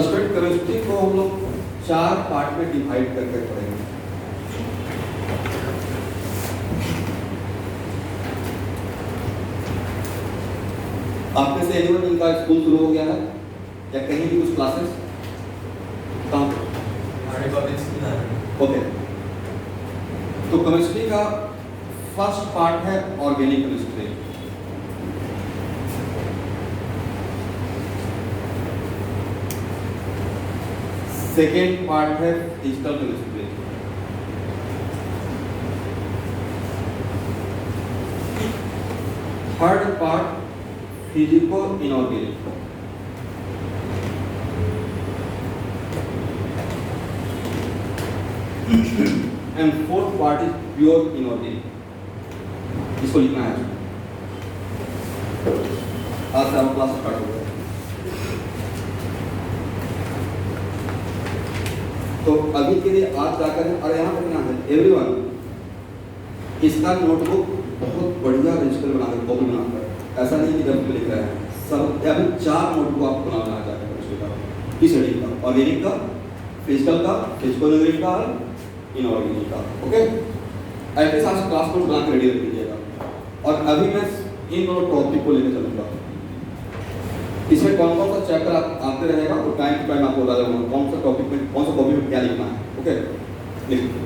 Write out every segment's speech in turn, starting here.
Student chemistry को हम लोग 4 पार्ट में डिवाइड करके पढ़ेंगे। आप में से एनीवन इनका स्कूल शुरू हो गया है या कहीं भी कुछ क्लासेस? कहाँ? हमारे पब्लिक स्कूल है। ओके, तो केमिस्ट्री का फर्स्ट पार्ट है ऑर्गेनिक केमिस्ट्री। सेकेंड पार्ट है physical chemistry. Third part physico inorganic. And fourth part is pure inorganic. इसको लिखना है। आज से हम क्लास स्टार्ट हो गया। तो अभी के लिए आज जाकर और यहाँ पे लिखना है एवरीवन, इसका नोटबुक बहुत बढ़िया रजिस्टर बना के कॉपी बनाकर, ऐसा नहीं कि जब लिख रहे हैं सब। अभी 4 नोटबुक आपको बनाना चाहिए किस रीडिंग का, ऑर्गेनिक का, फिजिकल का, फिजिको इनऑर्गेनिक का, इनऑर्गेनिक का। ओके, ऐसे साथ क्लास नोट बना के रेडी रख लीजिएगा। और अभी मैं इन दोनों टॉपिक को लेकर चलूंगा। इसमें कौन कौन सा चैप्टर आते रहेगा तो टाइम टू टाइम आपको बता दूंगा कौन सा टॉपिक में कौन सा टॉपिक में क्या लिखना है। ओके, लिखो।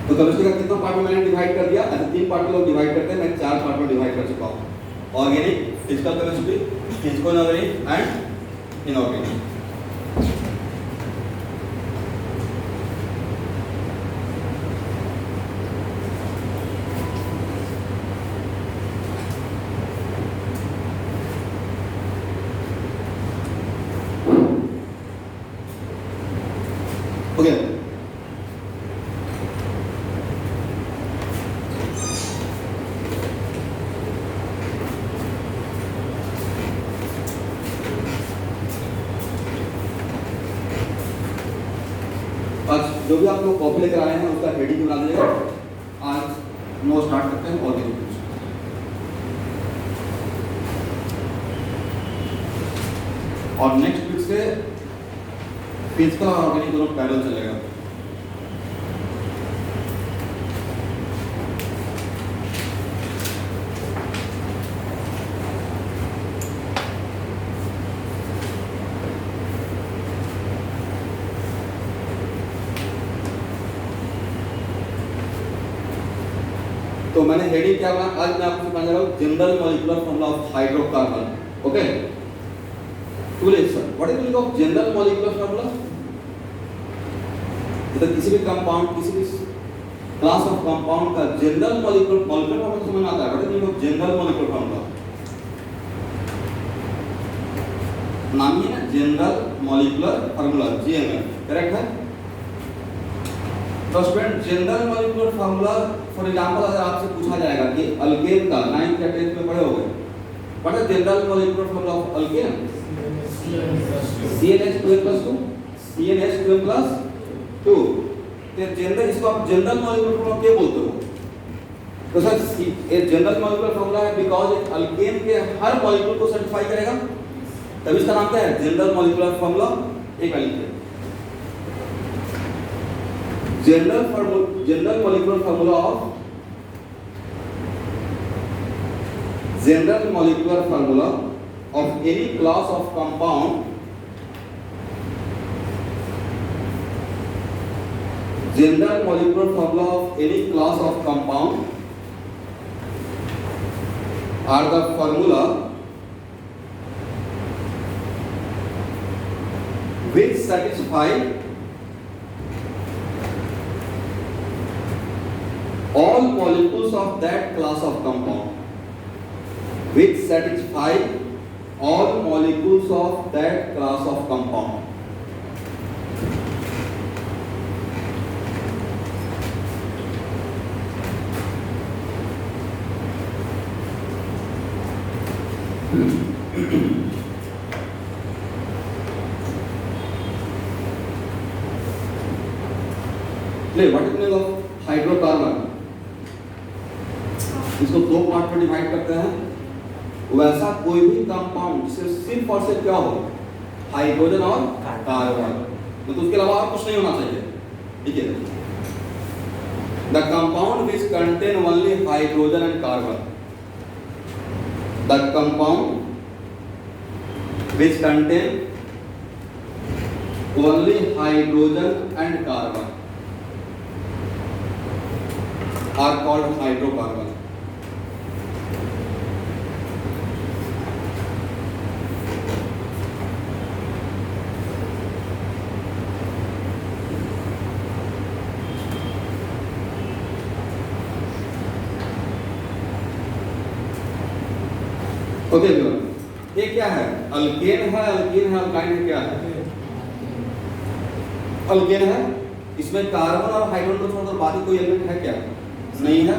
तो केमिस्ट्री का कितना पार्ट में मैंने डिवाइड कर दिया? ऐसे 3 पार्ट में लोग डिवाइड करते हैं, मैं 4 पार्ट में डिवाइड कर चुका हूँ। Organic, physical chemistry, physico inorganic and inorganic. Okay, आज जो भी आप लोग कॉपी लेकर आए हैं उसका हेडिंग बना दीजिएगा। आज नो स्टार्ट करते हैं ऑर्गेनिक। और नेक्स्ट वीक से फिजिकल और ऑर्गेनिक दोनों पैरेलल चलेगा। तो मैंने हेडिंग क्या बना? आज मैं आपको बताने जा रहा हूं general molecular formula of hydrocarbon. Okay, to lesson what is the meaning of general molecular formula? इधर किसी भी कंपाउंड, किसी भी क्लास ऑफ कंपाउंड का जनरल मॉलिक्यूलर फॉर्मूला समझ में आता है। What is the meaning of general molecular formula? नाम ही है ना, general molecular formula, GMF, correct है? तो student general molecular formula for example अगर आपसे पूछा जाएगा कि अल्केन का 9th या 10th में पढ़े होंगे, what is general molecular formula of alkane? CnH2n+2, CnH2n+2। तो जनरल, इसको आप जनरल मॉलिक्यूलर फॉर्मूला क्यों बोलते हो? तो सर ये जनरल मॉलिक्यूलर फॉर्मूला है बिकॉज़ एक अल्केन के हर मॉलिक्यूल को सेटिस्फाई करेगा, तब इसका नाम क्या है? General molecular formula. एक बार लिखिए, general molecular formula of general molecular formula of any class of compound, general molecular formula of any class of compound are the formula which satisfy all molecules of that class of compound, which satisfy all molecules of that class of compound. What is the meaning of hydrocarbon? इसको 2 part में divide करते हैं। वैसा कोई भी compound जिससे सिर्फ और सिर्फ क्या हो, हाइड्रोजन और कार्बन, तो उसके अलावा और कुछ नहीं होना चाहिए। ठीक है, the compound which contain only hydrogen and carbon, the compound which contain only hydrogen and carbon are called hydrocarbon. Okay everyone, ये क्या है? अल्केन है, अल्कीन है, अल्काइन है, क्या है? अल्केन है। इसमें कार्बन और हाइड्रोजन को छोड़कर बाकी कोई एलिमेंट है क्या? नहीं है।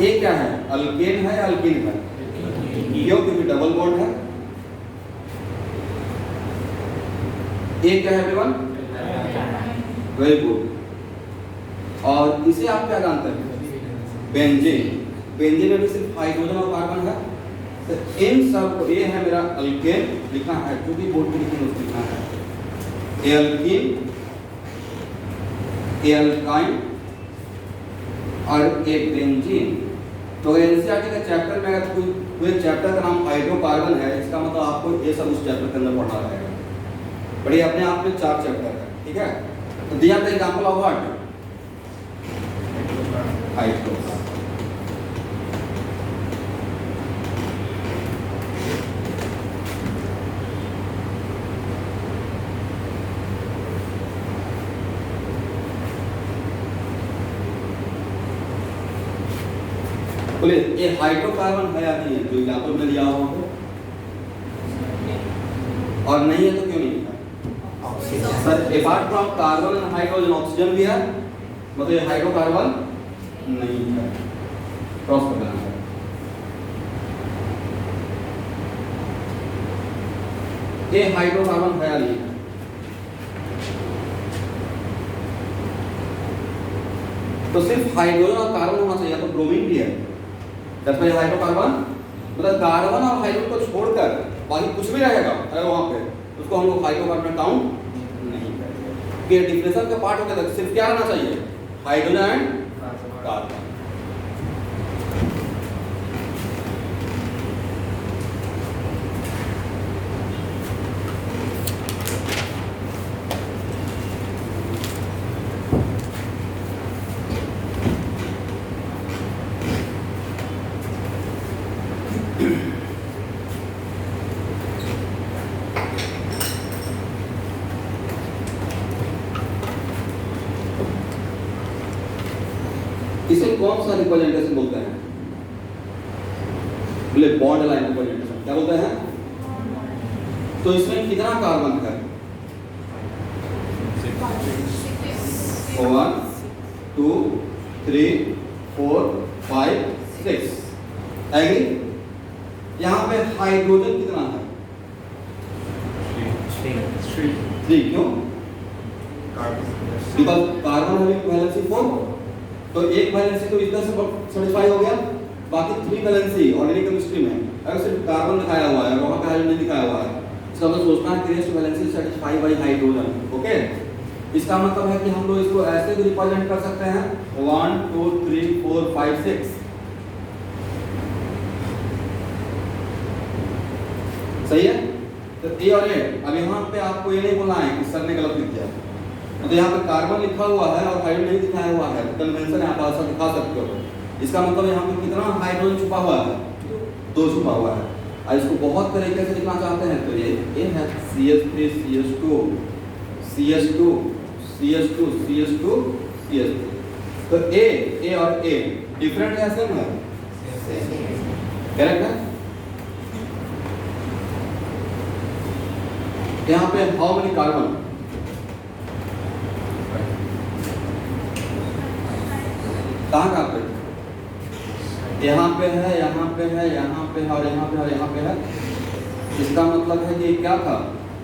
ये क्या है? अल्केन है या अल्कीन है? क्यों? क्योंकि डबल बॉन्ड है। ये क्या है एवरीवन? Very good. और इसे आप क्या जानते हैं? बेंजीन। बेंजीन में भी सिर्फ हाइड्रोजन और कार्बन है। तो इन सब को, ये है मेरा अल्केन लिखना है, जो भी बोर्ड पे लिखेंगे उसको लिखना है। ए अल्कीन, ए अल्काइन और ए बेंजीन। तो एनसीईआरटी के चैप्टर में अगर कोई चैप्टर का नाम हाइड्रोकार्बन है, इसका मतलब आपको ये सब उस चैप्टर के अंदर पढ़ना रहेगा। बट ये अपने आप में 4 चैप्टर है। ठीक है, तो दिया था एग्जांपल ऑफ व्हाट? हाइड्रो। बोले ये हाइड्रोकार्बन है या नहीं है, जो एग्जांपल में दिया हुआ हो? और नहीं है तो क्यों नहीं है? Sir apart from carbon and hydrogen oxygen भी है, मतलब ये हाइड्रोकार्बन नहीं है। क्रॉस कर देना है। ये हाइड्रोकार्बन है या नहीं है? तो सिर्फ हाइड्रोजन और कार्बन होना चाहिए, तो ब्रोमीन भी है। दैट्स व्हाई हाइड्रोकार्बन, मतलब कार्बन और हाइड्रोजन को छोड़कर बाकी कुछ भी रहेगा अगर वहां पे, उसको हम लोग हाइड्रोकार्बन में काउंट नहीं करेंगे। कि डिफरेंशियल का पार्ट होकर सिर्फ क्या रहना चाहिए? Hydrogen and carbon. इसे कौन सा रिप्रेजेंटेशन बोलते हैं? बोले बॉन्ड लाइन रिप्रेजेंटेशन। क्या बोलते हैं? तो इसमें कितना कार्बन है? 1 2 3 4 5 6। एग्री? यहाँ पे हाइड्रोजन कितना है? 3। क्यों? बिकॉज कार्बन हैविंग वैलेंसी 4, तो एक वैलेंसी तो इधर से सेटिस्फाई हो गया, बाकी 3 वैलेंसी ऑर्गेनिक केमिस्ट्री में अगर सिर्फ कार्बन दिखाया हुआ है, वहां पे हाइड्रोजन नहीं दिखाया हुआ है, इसका मतलब सोचना है कि valency satisfy bye hydrogen. Okay, इसका मतलब है कि हम लोग इसको ऐसे भी रिप्रेजेंट कर सकते हैं 1 2 3 4 5 6। सही है? तो ए और ए, अब यहाँ पे आपको ये नहीं बोलना है कि सर ने गलत लिख दिया, तो यहाँ पे कार्बन लिखा हुआ है और हाइड्रोजन नहीं दिखाया हुआ है, कन्वेंशन है, आप ऐसा दिखा सकते हो। इसका मतलब यहाँ पे कितना हाइड्रोजन छुपा हुआ है? 2 छुपा हुआ है। और इसको बहुत तरीके से लिखना चाहते हैं तो ये है CH3 CH2 CH2 CH2 CH2 CH3। तो ए और ए डिफरेंट है, सेम है? करेक्ट है? यहाँ पे हाउ मेनी कार्बन? कहाँ पे? यहाँ पे है, यहाँ पे है, यहाँ पे है और यहाँ पे है और यहाँ पे है। इसका मतलब है कि क्या था?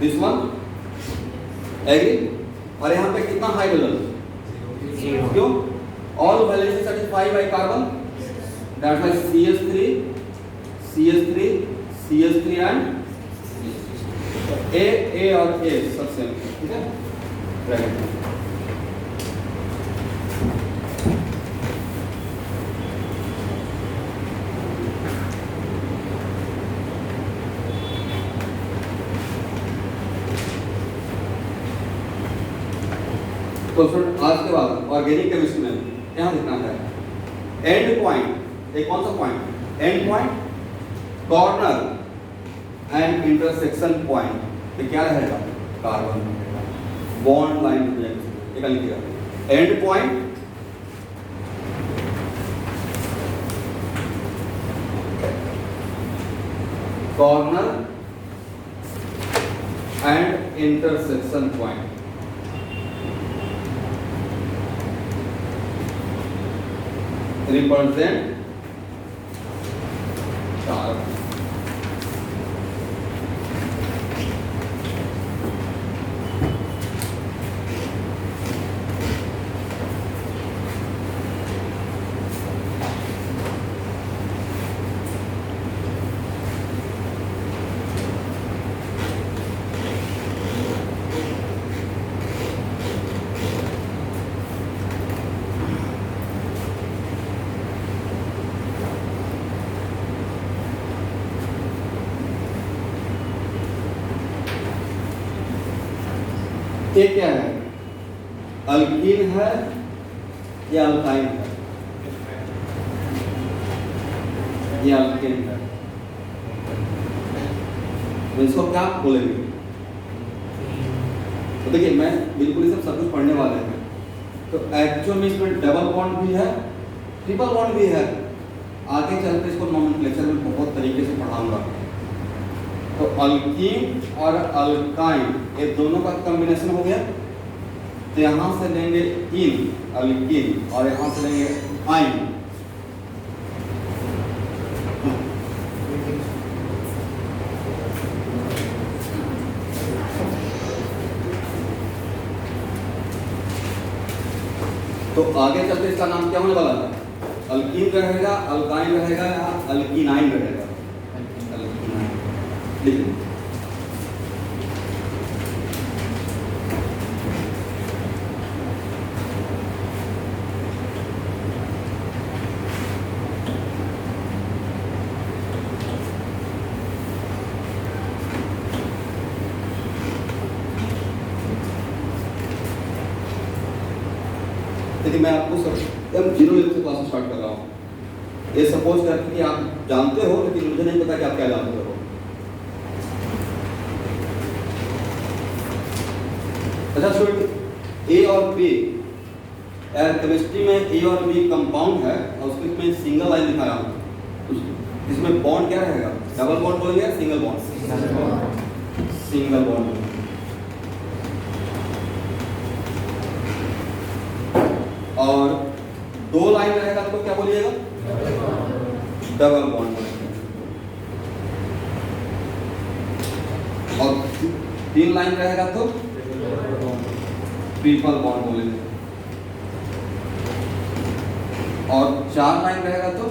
This one. एग्री? और यहाँ पे कितना हाइड्रोजन? 0। क्यों? All valency satisfy by carbon, that's why CH3 CH3 CH3 and A और A सब सेम, ठीक है। ब्रैकेट में तो आज के बाद ऑर्गेनिक केमिस्ट्री में यहाँ लिखना है एंड पॉइंट, एक कौन सा point, and point, corner and intersection point, ये क्या रहेगा, कार्बन रहेगा, बॉन्ड लाइन ये लिखिएगा, and point, corner and intersection point. Represent carbon. ये क्या है, अल्कीन है या अल्काइन है, ये अल्कीन है, तो इसको क्या बोलेंगे। तो देखिए मैं बिल्कुल ही सब कुछ पढ़ने वाले हैं, तो एक्चुअल में इसमें डबल बॉन्ड भी है, ट्रिपल बॉन्ड भी है, आगे चलकर इसको नोमेनक्लेचर में बहुत तरीके से पढ़ाऊंगा। तो अल्कीन और अल्काइन ये दोनों का कॉम्बिनेशन हो गया, तो यहाँ से लेंगे इन अल्कीन और यहाँ से लेंगे आइन। तो आगे चलते इसका नाम क्या होने वाला है, अल्कीन रहेगा, अल्काइन रहेगा या अल्कीनाइन रहेगा, अल्कीनाइन लिखिए। देखिए मैं आपको सब एकदम जीरो लेवल से क्लास स्टार्ट कर रहा हूँ। ये सपोज करके कि आप जानते हो, लेकिन मुझे नहीं पता कि आप क्या जानते हो। अच्छा स्टूडेंट, ए और बी केमिस्ट्री में ए और बी कंपाउंड है और उसके इसमें सिंगल लाइन दिखा रहा हूँ। इसमें बॉन्ड क्या रहेगा, डबल बॉन्ड बोलेंगे, सिंगल बॉन्ड, सिंगल बॉन्ड। और दो लाइन रहेगा तो क्या बोलिएगा, डबल बॉन्ड बोलेंगे। और तीन लाइन रहेगा तो ट्रिपल बॉन्ड बोलेंगे। और चार लाइन रहेगा तो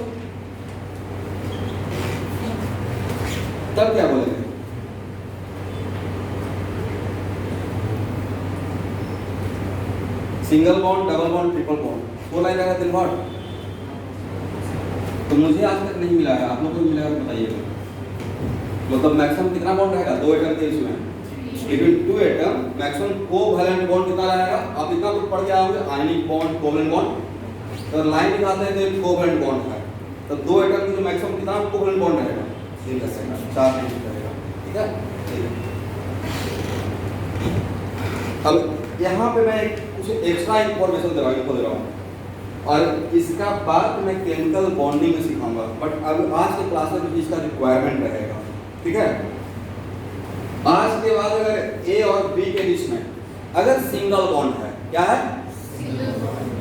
तब क्या बोलेंगे, single bond, double bond, triple bond. दो लाइन रहेगा तीन बॉन्ड। तो मुझे आज तक नहीं मिला है, आप लोग को मिलेगा तो बताइएगा। मतलब मैक्सिमम कितना बॉन्ड रहेगा, दो एटम के इसमें between two atom maximum covalent bond कितना रहेगा। आप इतना कुछ पढ़ के आओगे, आयनिक बॉन्ड, कोवैलेंट बॉन्ड। तो लाइन निकालते हैं तो एक कोवैलेंट बॉन्ड है, तो दो एटम की जो मैक्सिमम कितना कोवैलेंट बॉन्ड रहेगा, 4 रहेगा, ठीक है। अब यहाँ पे मैं कुछ एक्स्ट्रा इंफॉर्मेशन दे रहा हूँ और इसका बाद मैं केमिकल बॉन्डिंग में सिखाऊंगा, बट अब आज के क्लास में इसका रिक्वायरमेंट रहेगा, ठीक है। आज के बाद अगर ए और बी के बीच में अगर सिंगल बॉन्ड है, क्या है,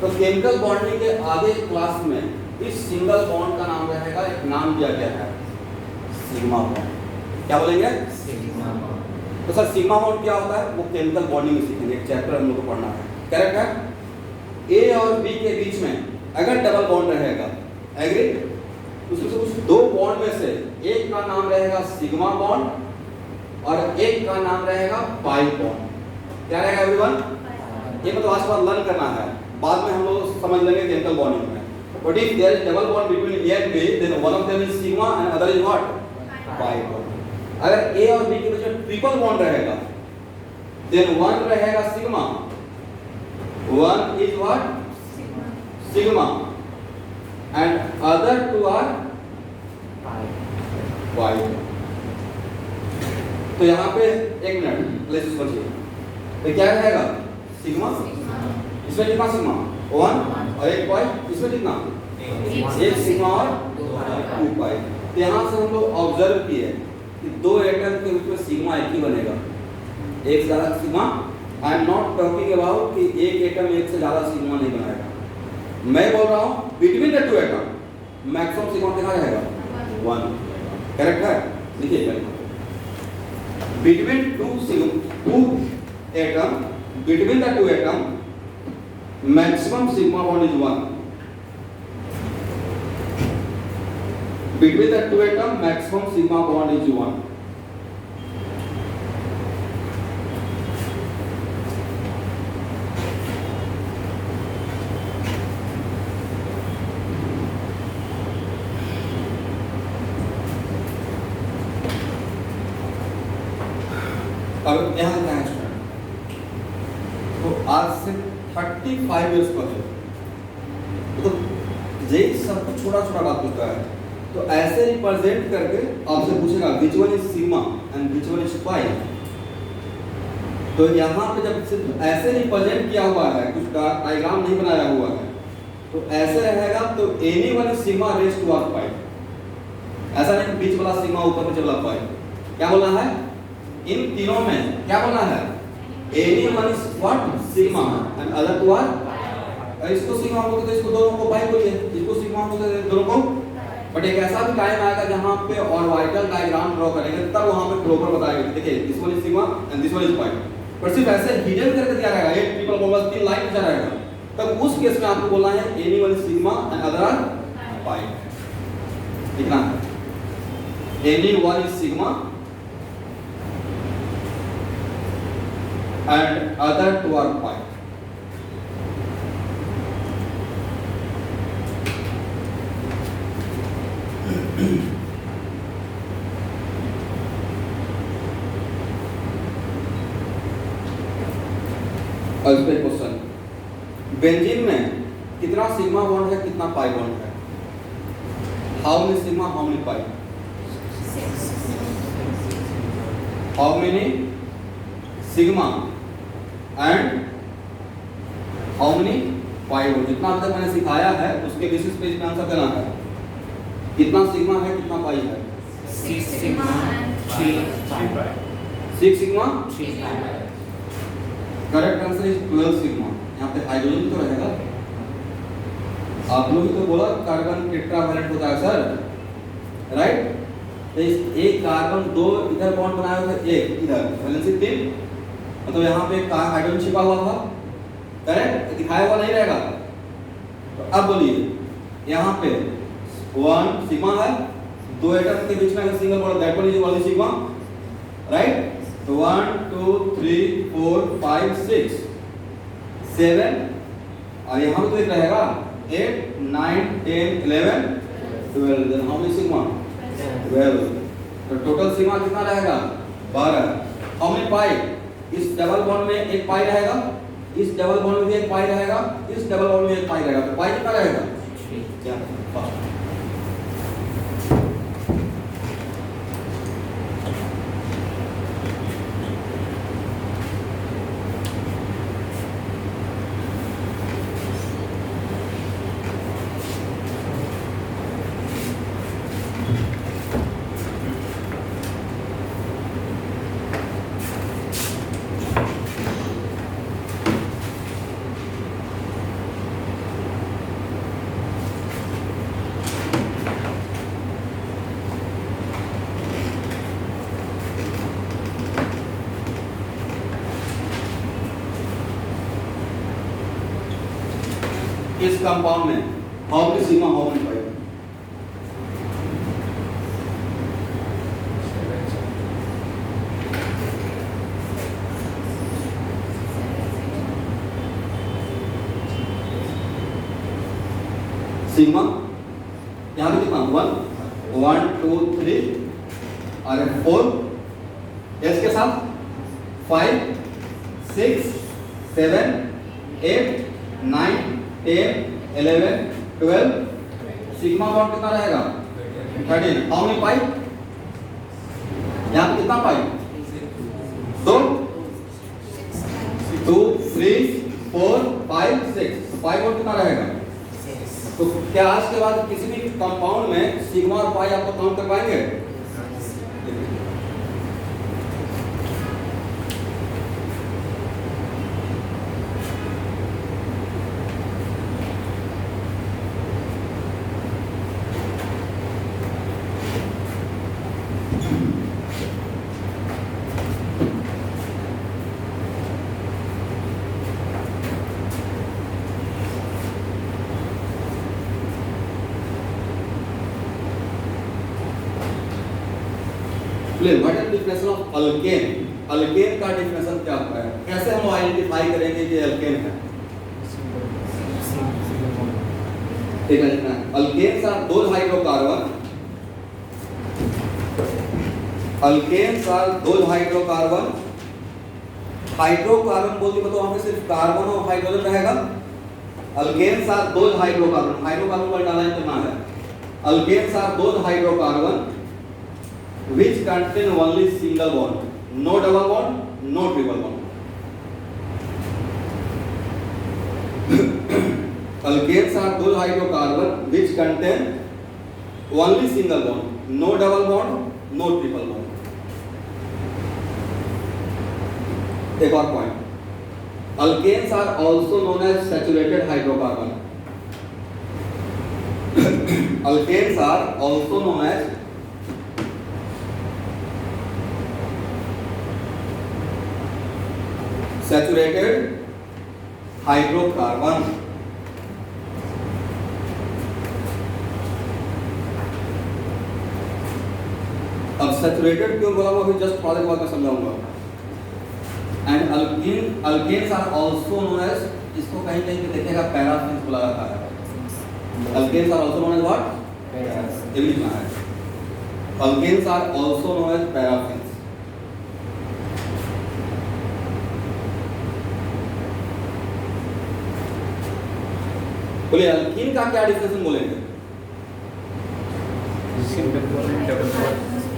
तो केमिकल बॉन्डिंग के आगे क्लास में इस सिंगल बॉन्ड का नाम रहेगा, एक नाम दिया गया है सिग्मा बॉन्ड। क्या बोलेंगे, सिग्मा बॉन्ड। तो सर सिग्मा बॉन्ड क्या होता है, वो केमिकल बॉन्डिंग में सीखेंगे, एक चैप्टर हम लोग को पढ़ना है, करेक्ट है। ए और बी के बीच में अगर डबल बॉन्ड रहेगा, एग्री, उसमें से कुछ दो बॉन्ड में से एक का नाम रहेगा सिग्मा बॉन्ड और एक का नाम रहेगा पाई बॉन्ड। क्या रहेगा एवरीवन? ये मतलब आज बार लर्न करना है, बाद में हम लोग समझ लेंगे केमिकल बॉन्डिंग में। But if there is double bond between A and B then one of them is sigma and other is what? Pi bond. अगर ए और बी के बीच में ट्रिपल बॉन्ड रहेगा देन वन रहेगा sigma, one is what? Sigma and other two are pi. तो यहाँ पे एक मिनट लेट्स समझिए, तो क्या रहेगा? सिग्मा, इसमें कितना सिग्मा? वन और एक पाई, इसमें कितना? एक सिग्मा और टू पाई। तो यहाँ से हम लोग ऑब्जर्व किए कि दो एटम के बीच में सिग्मा एक ही बनेगा, एक से ज्यादा sigma. I am not talking about कि एक एटम एक से ज्यादा सिग्मा नहीं बनाएगा, मैं बोल रहा हूँ between the two atom maximum sigma कितना रहेगा? वन। करेक्ट है? देखिए between two atom, between the two atom, maximum sigma bond is 1. Between the two atom, maximum sigma bond is 1. अब यहाँ क्या है स्टूडेंट, तो आज से 35 इयर्स पहले तो यही सब कुछ छोटा छोटा बात होता है। तो ऐसे रिप्रेजेंट करके आपसे पूछेगा which one is sigma and which one is pi. तो यहाँ पे जब सिर्फ ऐसे रिप्रेजेंट किया हुआ है, कुछ डायग्राम नहीं बनाया हुआ है, तो ऐसे रहेगा तो any one is sigma rest two are pi. ऐसा नहीं बीच वाला सिग्मा ऊपर में चला पाई। क्या बोलना है? इन तीनों में क्या बोलना है? Any one is what? Sigma and other two are. इसको सिग्मा बोलते तो इसको दोनों को पाई बोलिए, इसको सिग्मा बोलते दोनों को। बट एक ऐसा भी टाइम आएगा जहां पे ऑर्बिटल डायग्राम ड्रॉ करेंगे तब वहां पे प्रॉपर बताएंगे, देखिए this one is sigma and this one is pi. पर सिर्फ ऐसे हिडन करके दिया रहेगा, एक ट्रिपल बॉन्ड तीन लाइन दिया रहेगा, तब उस केस में आपको बोलना है any one is sigma and other are pi. लिखना है any one is sigma and other two are pi. और इस पे क्वेश्चन, बेंजीन में कितना सिग्मा बॉन्ड है, कितना पाई बॉन्ड है? How many sigma, how many pi? How many sigma and how many pi bond? जितना अब तक मैंने सिखाया है उसके बेसिस पे इसमें आंसर देना है। कितना सिग्मा है, कितना पाई है? 6 sigma and 3 pi. 6 sigma, 3 pi. Correct answer is 12 sigma. यहाँ पे हाइड्रोजन तो रहेगा, आप लोग तो बोला कार्बन टेट्रावैलेंट होता है सर, राइट? तो इस एक कार्बन दो इधर बॉन्ड बनाया हुआ है, एक इधर वैलेंसी 3, मतलब यहाँ पे एक हाइड्रोजन छिपा हुआ था, करेक्ट? दिखाया हुआ नहीं रहेगा। तो अब बोलिए यहाँ पे 1 सिग्मा है, दो एटम के बीच में अगर single bond that one is only sigma, right? तो 1 2 3 4 5 6 7 और यहाँ पे तो एक रहेगा 8 9 10 11 12, देन हाउ मेनी सिग्मा? 12। तो टोटल सिग्मा कितना रहेगा? 12। How many pi? इस डबल बॉन्ड में एक पाई रहेगा, इस डबल बॉन्ड में भी एक पाई रहेगा, इस डबल बॉन्ड में एक पाई रहेगा, तो पाई कितना रहेगा? 3। इस कंपाउंड में how many sigma, how many pi? Sigma यहाँ पे कितना 1 1 2 3 और 4 एस के साथ 5 6 7 8 9 10 11 12 सिग्मा बॉन्ड कितना रहेगा 13 हाउ मेनी पाई यहाँ पे कितना पाई 2 2 3 4 5 6 5 बॉन्ड कितना रहेगा तो क्या आज के बाद किसी भी कंपाउंड में सिग्मा और पाई आपको काउंट कर पाएंगे what is definition of alkane alkane का डिफिनेशन क्या होता है कैसे हम आइडेंटिफाई करेंगे कि अल्केन है ठीक है लिखना है alkanes are the hydrocarbon hydrocarbon बोलते तो वहां पे सिर्फ कार्बन और हाइड्रोजन रहेगा alkanes are the hydrocarbon hydrocarbon पर डाला है है alkanes are the hydrocarbon which contain only single bond, no double bond, no triple bond. Alkanes are those hydrocarbon which contain only single bond, no double bond, no triple bond. एक और point Alkanes are also known as saturated hydrocarbon. Alkanes are also known as saturated hydrocarbon. अब saturated क्यों बोला वो अभी just थोड़ा देर बाद मैं समझाऊंगा and alkanes are also known as इसको कहीं कहीं पे देखेगा पैराफिन्स बोला जाता है alkanes are also known as what ये भी लिखना है alkanes are also known as paraffins बोले अल्कीन का क्या डिफिनेशन बोलेंगे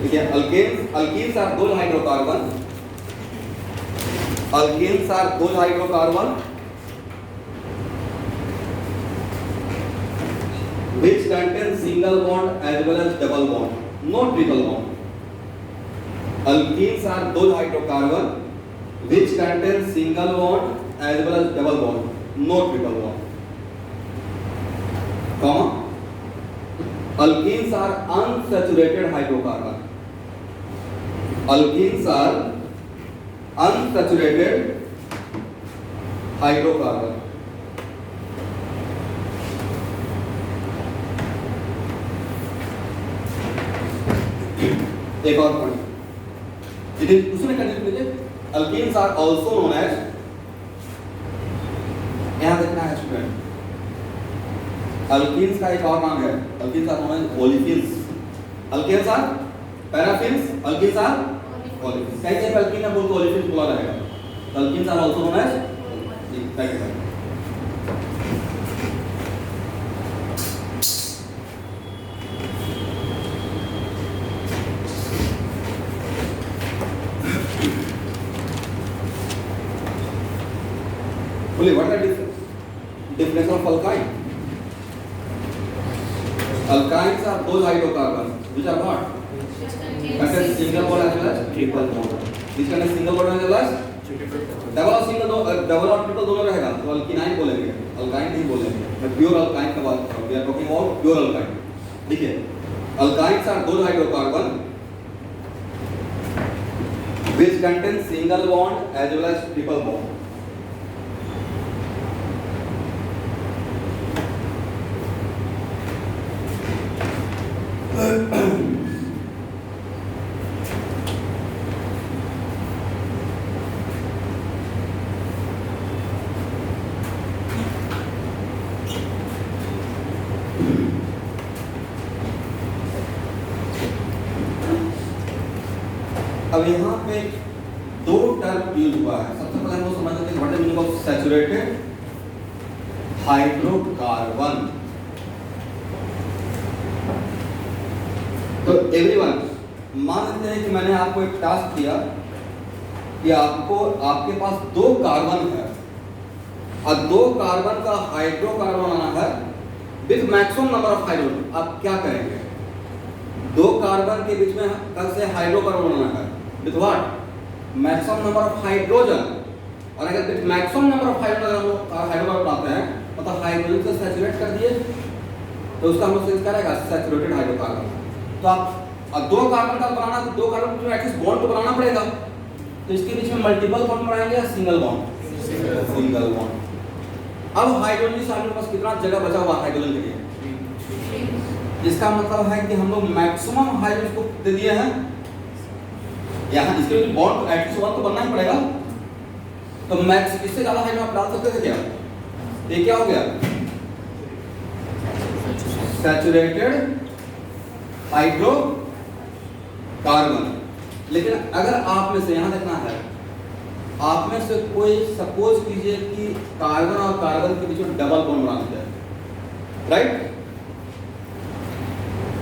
ठीक है alkenes are the hydrocarbon which contain single bond as well as double bond no triple bond alkenes are those hydrocarbon which contain single bond as well as double bond no triple bond comma alkenes are unsaturated hydrocarbon alkenes are unsaturated hydrocarbon एक और point it is दूसरे condition लीजिए alkenes are also known as यहां देखना है student alkenes का एक और नाम है alkenes are known as olefins alkenes are paraffins alkenes are olefins कैसे alkene है बोल तो olefins बोला जाएगा alkenes are also known as second बोले what are definition of alkyne alkynes are those hydrocarbons which are what contain single bond as well as triple bond which contain single bond as well as double और single double और triple दोनों रहेगा तो अल्कीनाइन बोलेंगे alkyne नहीं बोलेंगे मैं pure alkyne का बात कर रहा हूं we are talking about pure alkyne ठीक है alkynes are the hydrocarbon which contain single bond as well as triple bond अब यहाँ पे दो टर्म यूज हुआ है। सबसे पहले हम लोग समझ लेते हैं what is meaning of saturated hydrocarbon. तो एवरीवन, मान लेते हैं कि मैंने आपको एक टास्क दिया कि आपके पास दो कार्बन है और दो कार्बन का हाइड्रोकार्बन आना है with maximum number of hydrogen. आप क्या करेंगे? दो कार्बन के बीच में कल से हाइड्रोकार्बन बनाना है with what? Maximum number of hydrogen. और अगर with maximum number of hydrocarbon बनाते हैं मतलब हाइड्रोजन से सैचुरेट कर दिए तो उसका हम लोग सेंस करेगा सैचुरेटेड हाइड्रोकार्बन। तो आप दो कार्बन का बनाना तो दो कार्बन के बीच में एटलीस्ट बॉन्ड तो बनाना पड़ेगा। तो इसके बीच में मल्टीपल बॉन्ड बनाएंगे या सिंगल बॉन्ड? Single bond. अब हाइड्रोजन से आपके पास कितना जगह बचा हुआ हाइड्रोजन के लिए? इसका मतलब है कि हम लोग मैक्सिमम हाइड्रोजन को दे दिए हैं। यहाँ इसके लिए बॉन्ड एटलीस्ट वन तो बनना ही पड़ेगा। तो मैक्स इससे ज्यादा हाइड्रोजन आप डाल सकते थे क्या? ये क्या हो गया? Saturated hydrocarbon. लेकिन अगर आप में से यहाँ देखना है, आप में से कोई सपोज कीजिए कि कार्बन और कार्बन के बीच में डबल बॉन्ड बना दिया, राइट?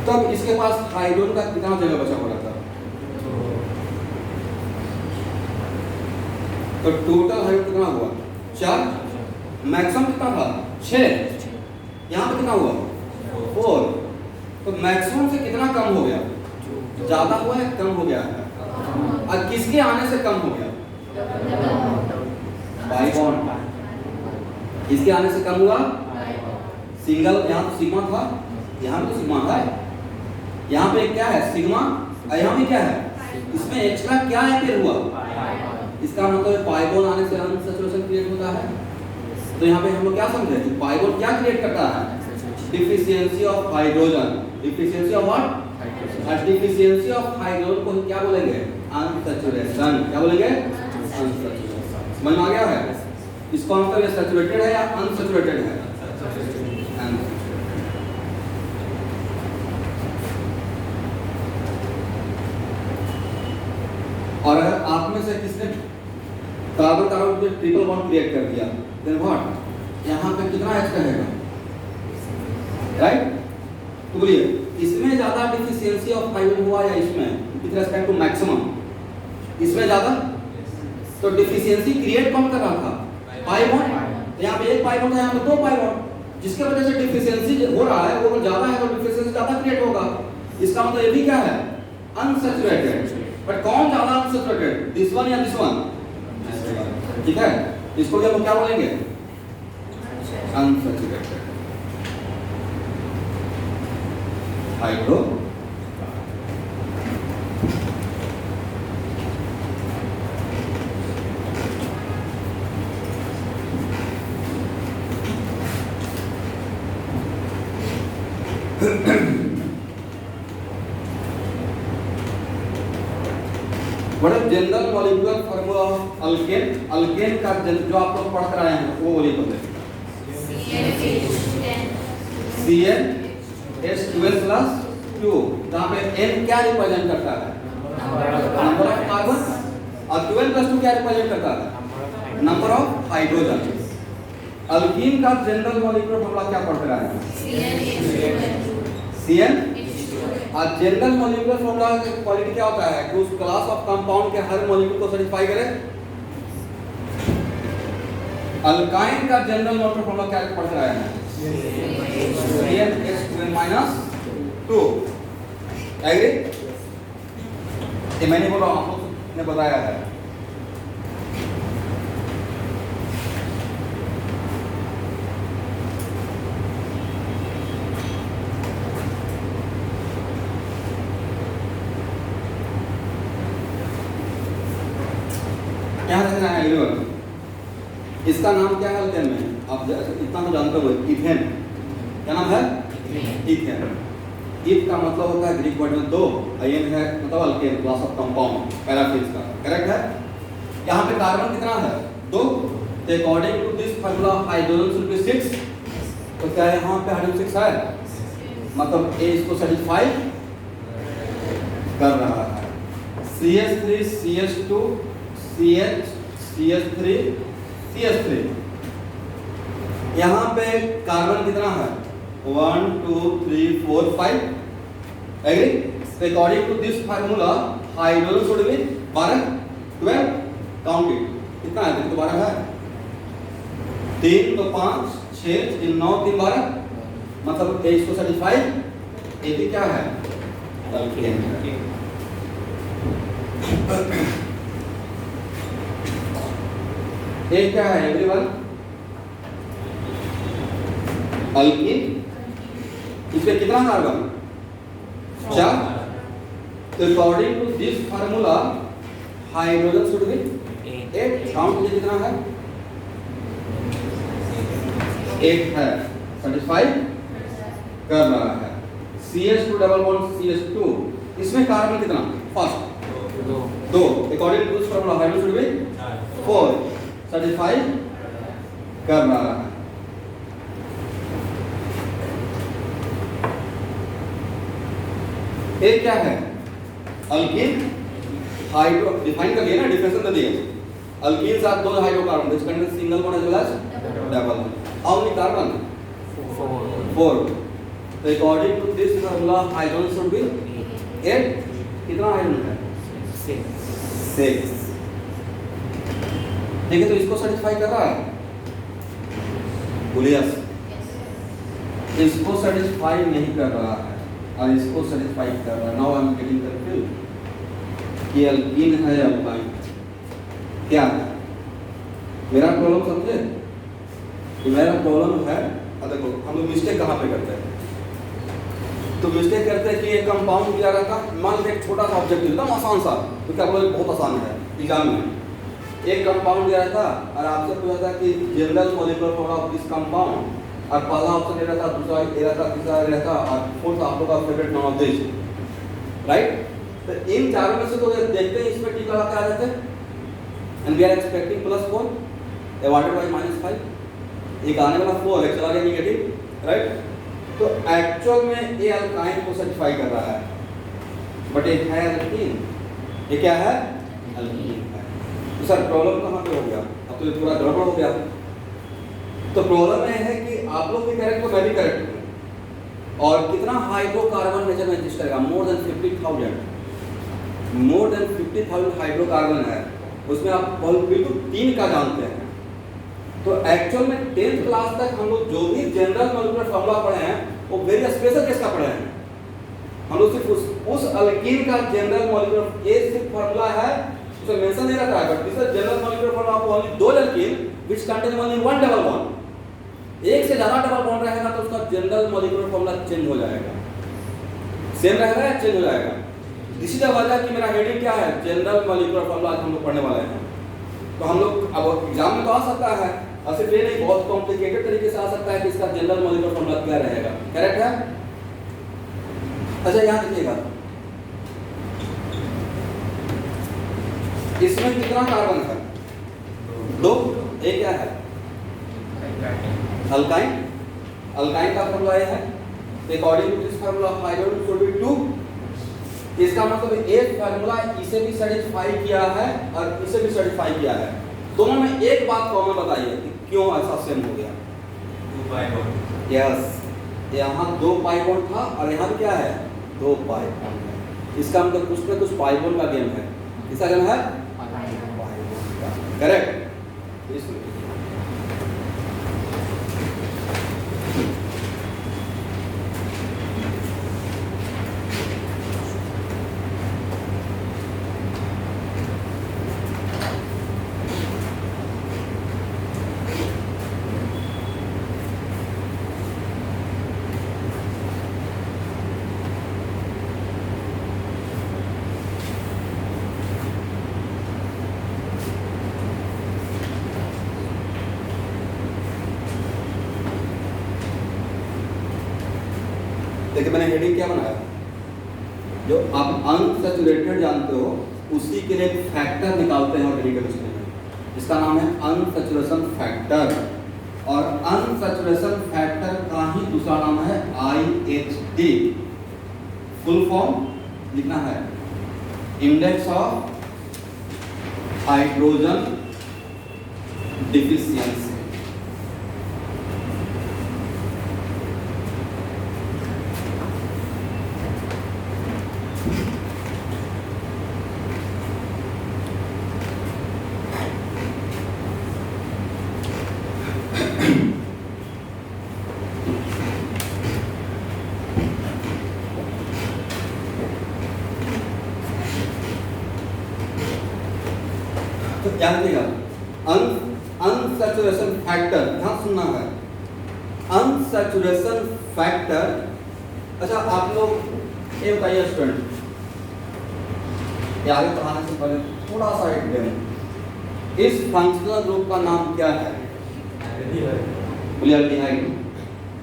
तब इसके पास हाइड्रोजन का कितना जगह बचा हुआ रहता है? तो टोटल हाइड्रोजन कितना हुआ? 4। मैक्सिमम कितना था? 6। यहाँ पे कितना हुआ? 4। तो मैक्सिमम से कितना कम हो गया? ज्यादा हुआ है कम हो गया है? और किसके आने से कम हो गया? By bond. किसके आने से कम हुआ? सिंगल। यहाँ तो सिग्मा था, यहाँ भी तो सिग्मा था। यहाँ पे क्या है? सिग्मा। और यहाँ पे क्या है? इसमें एक्स्ट्रा क्या है हुआ? इसका मतलब पाई बॉन्ड आने से अनसैचुरेशन क्रिएट होता है। तो यहाँ पे हम लोग क्या समझे कि पाई बॉन्ड क्या क्रिएट करता है? Deficiency of hydrogen. Deficiency of what? Deficiency of hydrogen को क्या बोलेंगे? अनसैचुरेशन। क्या बोलेंगे? अनसैचुरेशन। समझ में आ गया है? इसका मतलब ये सैचुरेटेड है या अनसैचुरेटेड है? और अगर आप में से किसने कार्बन कार्बन पे ट्रिपल बॉन्ड क्रिएट कर दिया, देन व्हाट? यहाँ पे कितना H रहेगा, राइट? तो बोलिए इसमें ज्यादा डिफिशियंसी ऑफ हाइड्रोजन हुआ या इसमें विद रिस्पेक्ट टू मैक्सिमम? इसमें ज्यादा। तो डिफिशियंसी क्रिएट कौन कर रहा था? पाई बॉन्ड। तो यहाँ पे एक पाई बॉन्ड है, यहाँ पे दो पाई बॉन्ड, जिसके वजह से डिफिशियंसी हो रहा है वो ज्यादा है तो डिफिशियंसी ज्यादा क्रिएट होगा। इसका मतलब ये भी क्या है? अनसैचुरेटेड। बट कौन ज्यादा अनसैचुरेटेड? दिस वन या दिस वन? ठीक है, इसको हम क्या बोलेंगे? Unsaturated hydro. What is general molecular formula of alkane? Alkane का जो आप लोग पढ़ कर आए हैं वो बोलिए पहले। CnH12+2, जहाँ पे N क्या रिप्रेजेंट करता है? Number of carbon. और 12+2 क्या रिप्रेजेंट करता है? Number of hydrogen. अल्कीन का जनरल मॉलिक्यूलर फॉर्मूला क्या पढ़ कर आए हैं? Cn। और जनरल मॉलिक्यूलर फॉर्मूला की क्वालिटी क्या होता है कि उस क्लास ऑफ कंपाउंड के हर मॉलिक्यूल को सेटिस्फाई करे। अल्काइन का जनरल मॉलिक्यूलर फॉर्मूला क्या पढ़ कर आए हैं? CnH2n-2। एग्री? ये मैंने बोला, आप लोग ने बताया है। क्या रखना है एवरीवन? इसका नाम क्या है अल्केन में? आप इतना तो जानते हो, इथेन। क्या नाम है? इथेन। इथ का मतलब होता है ग्रीक वर्ड में दो, आयन है मतलब alkane, class of compound, paraffins का। करेक्ट है? यहाँ पे कार्बन कितना है? 2। तो according to this formula hydrogen should be 6। तो क्या यहाँ पे हाइड्रोजन 6 है? मतलब ए इसको सेटिस्फाई कर रहा है। CH3 CH2 CH CH3 CH3। यहाँ पे कार्बन कितना है? 1 2 3 4 5। Agree? According to this formula hydrogen should be 12 12। Count it. कितना है? देखो 12 है, 3 तो 5 6 3 9 3 12, मतलब A इसको सेटिस्फाई। ये भी क्या है? अल्केन है। ये क्या है एवरीवन? अल्कीन। इसमें कितना कार्बन? 4। तो according to this formula hydrogen should be 8। Count कीजिए कितना है? 8 है, सेटिस्फाई कर रहा है। CH2 डबल बॉन्ड CH2, इसमें कार्बन कितना? First 2। According to this formula hydrogen should be 4, satisfy कर रहा है। ये क्या है? अल्कीन। हाइड्रो डिफाइन कर दिया ना, डिफिनेशन दे दिया। अल्कीन साथ दो hydrocarbon which contain single bond as well as double. How many carbon? 4। तो according to this formula hydrogen should be 8। कितना हाइड्रोजन है? 6। ठीक है, तो इसको सेटिस्फाई कर रहा है? बोलिए इसको सेटिस्फाई नहीं कर रहा है और इसको सेटिस्फाई कर रहा है। Now I am getting confuse कि अल्कीन है अल्काइन क्या है? मेरा प्रॉब्लम समझे कि मेरा प्रॉब्लम है। देखो हम लोग मिस्टेक कहाँ पे करते हैं? तो मिस्टेक करते हैं कि एक कंपाउंड दिया रहता, मान लीजिए एक छोटा सा ऑब्जेक्ट एकदम आसान सा, क्योंकि आप लोग बहुत आसान है एग्जाम में। एक कंपाउंड दिया रहता और आपसे पूछा था कि general molecular formula of this compound, और पहला ऑप्शन दे रहा था, दूसरा दे रहा था, तीसरा दे रहा था, और फोर्थ आप लोग का favourite non of this, right? तो इन चारों में से तो देखते हैं इसमें टिक लगा के आ जाते हैं, and we are expecting +4 divided by -5। एक आने वाला 4 एक चला गया नेगेटिव, राइट? तो एक्चुअल में ये अल्काइन को सेटिस्फाई कर रहा है, बट ये है अल्कीन। ये क्या है? अल्कीन है। तो सर प्रॉब्लम कहाँ पे हो गया? अब तो ये पूरा गड़बड़ हो गया। तो प्रॉब्लम ये है कि आप लोग भी करेक्ट हो, मैं भी करेक्ट हूँ। और कितना हाइड्रोकार्बन नेचर में एग्जिस्ट करेगा? मोर देन 50,000 हाइड्रोकार्बन है। उसमें आप बिल्कुल 3 का जानते हैं। तो एक्चुअल में 10th क्लास तक हम लोग जो भी जनरल मॉलिक्यूलर फॉर्मूला पढ़े हैं वो वेरी स्पेशल केस का पढ़े हैं। हम लोग सिर्फ उस अल्कीन का जनरल मॉलिक्यूलर ये सिर्फ फॉर्मूला है, उसमें मेंशन नहीं रहता है, but this is general molecular formula of only 2 alkyne which contain only 1 double bond. एक से ज्यादा डबल बॉन्ड रहेगा तो उसका जनरल मॉलिक्यूलर फॉर्मूला चेंज हो जाएगा। सेम रहेगा या चेंज हो जाएगा? दिस इज द वजह कि मेरा हेडिंग क्या है? जनरल मॉलिक्यूलर फॉर्मूला आज हम लोग पढ़ने वाले हैं। तो हम लोग अब एग्जाम में तो आ सकता है, और सिर्फ ये नहीं बहुत कॉम्प्लिकेटेड तरीके से आ सकता है कि इसका जनरल मॉलिक्यूलर फॉर्मूला क्या रहेगा। करेक्ट है? अच्छा यहाँ देखिएगा, इसमें कितना कार्बन है? 2। ये क्या है? अल्काइन। अल्काइन का फॉर्मूला ये है, according to this formula hydrogen should be 2। इसका मतलब एक फार्मूला इसे भी सेटिस्फाई किया है और इसे भी सेटिस्फाई किया है। दोनों में एक बात कॉमन बताइए कि क्यों ऐसा सेम हो गया? 2 पाई बॉन्ड। यस, यहाँ 2 पाई बॉन्ड था और यहाँ भी क्या है? 2 पाई बॉन्ड है। इसका मतलब कुछ ना कुछ पाई बॉन्ड का गेम है। किसका गेम है? पाई बॉन्ड का। करेक्ट? देखिए मैंने हेडिंग क्या बनाया? जो आप अनसैचुरेटेड जानते हो उसी के लिए एक फैक्टर निकालते हैं ऑर्गेनिक केमिस्ट्री में, जिसका नाम है अनसैचुरेशन फैक्टर। और अनसैचुरेशन फैक्टर का ही दूसरा नाम है IHD। फुल फॉर्म लिखना है इंडेक्स ऑफ हाइड्रोजन डिफिशियंसी। तो क्या देगा अनसैचुरेशन फैक्टर, ध्यान सुनना है। अनसैचुरेशन फैक्टर, अच्छा आप लोग ये बताइए स्टूडेंट, आगे पढ़ाने से पहले थोड़ा सा एक डेमो, इस फंक्शनल ग्रुप का नाम क्या है? बोलिए एल्डिहाइड।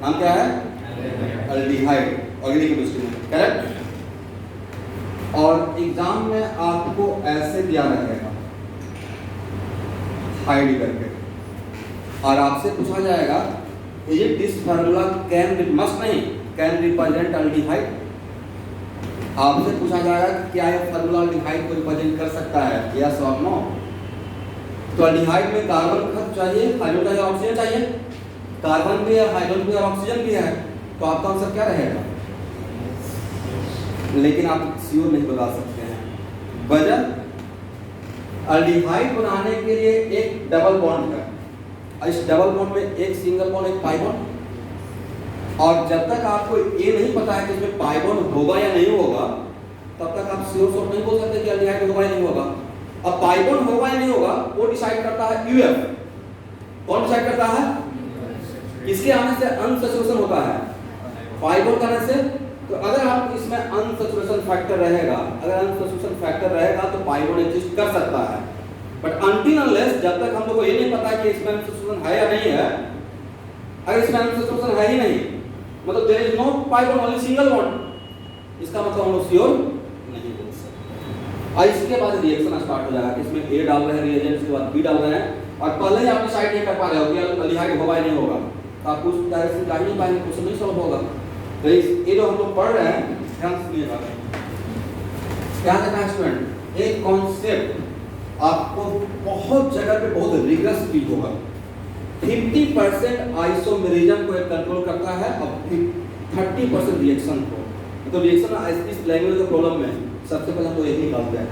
नाम क्या है? एल्डिहाइड, ऑर्गेनिक केमिस्ट्री में, करेक्ट। और एग्जाम में आपको ऐसे दिया रहेगा हाइड करके, और आपसे पूछा जाएगा is it this formula can must नहीं कैन रिप्रेजेंट एल्डिहाइड। आपसे पूछा जाएगा कि क्या यह फार्मूला एल्डिहाइड को रिप्रेजेंट कर सकता है, यस और नो। तो एल्डिहाइड में कार्बन खत चाहिए, हाइड्रोजन चाहिए, ऑक्सीजन चाहिए। कार्बन भी है, हाइड्रोजन भी है, ऑक्सीजन भी है, तो आपका आंसर क्या रहेगा? लेकिन आप श्योर नहीं बता सकते हैं। वजह, एल्डिहाइड बनाने के लिए एक डबल बॉन्ड है, इस डबल बॉन्ड में एक सिंगल बॉन्ड, एक पाई बॉन्ड, और जब तक आपको ये नहीं पता है कि इसमें पाई बॉन्ड होगा या नहीं होगा, तब तक आप श्योर नहीं बोल सकते कि एल्डिहाइड होगा या नहीं होगा। अब पाई बॉन्ड होगा या नहीं होगा वो डिसाइड करता है यूएफ। कौन डिसाइड करता है? किसके आने से अनसैचुरेशन होता है? पाई बॉन्ड आने से। तो अगर आप इसमें अनसैचुरेशन फैक्टर रहेगा, तो पाई बॉन्ड एग्जिस्ट कर सकता है। बट अनटिल अनलेस, जब तक हम लोग को ये नहीं पता कि इसमें अनसैचुरेशन है या नहीं है, अगर इसमें अनसैचुरेशन है ही नहीं, मतलब there is no pi bond, only single bond, इसका मतलब हम लोग श्योर नहीं बोल सकते। और इसके बाद रिएक्शन स्टार्ट हो जाएगा कि इसमें ए डाल रहे हैं रिएजेंट, इसके बाद बी डाल रहे हैं, और पहले ही आप डिसाइड नहीं कर पा रहे हो कि एल्डिहाइड होगा या नहीं होगा, तो आप कुछ डायरेक्शन जा ही नहीं पाएंगे, कुछ नहीं सॉल्व होगा। तो ये जो हम लोग पढ़ रहे हैं, ध्यान सुनिएगा। क्या कहता है स्टूडेंट, एक कॉन्सेप्ट आपको बहुत जगह पे बहुत रिगरस फील होगा। 50% आइसोमेरिज्म को कंट्रोल करता है और 30% रिएक्शन को। तो रिएक्शन इस लैंग्वेज के प्रॉब्लम में सबसे पहले हम लोग यही निकालते हैं।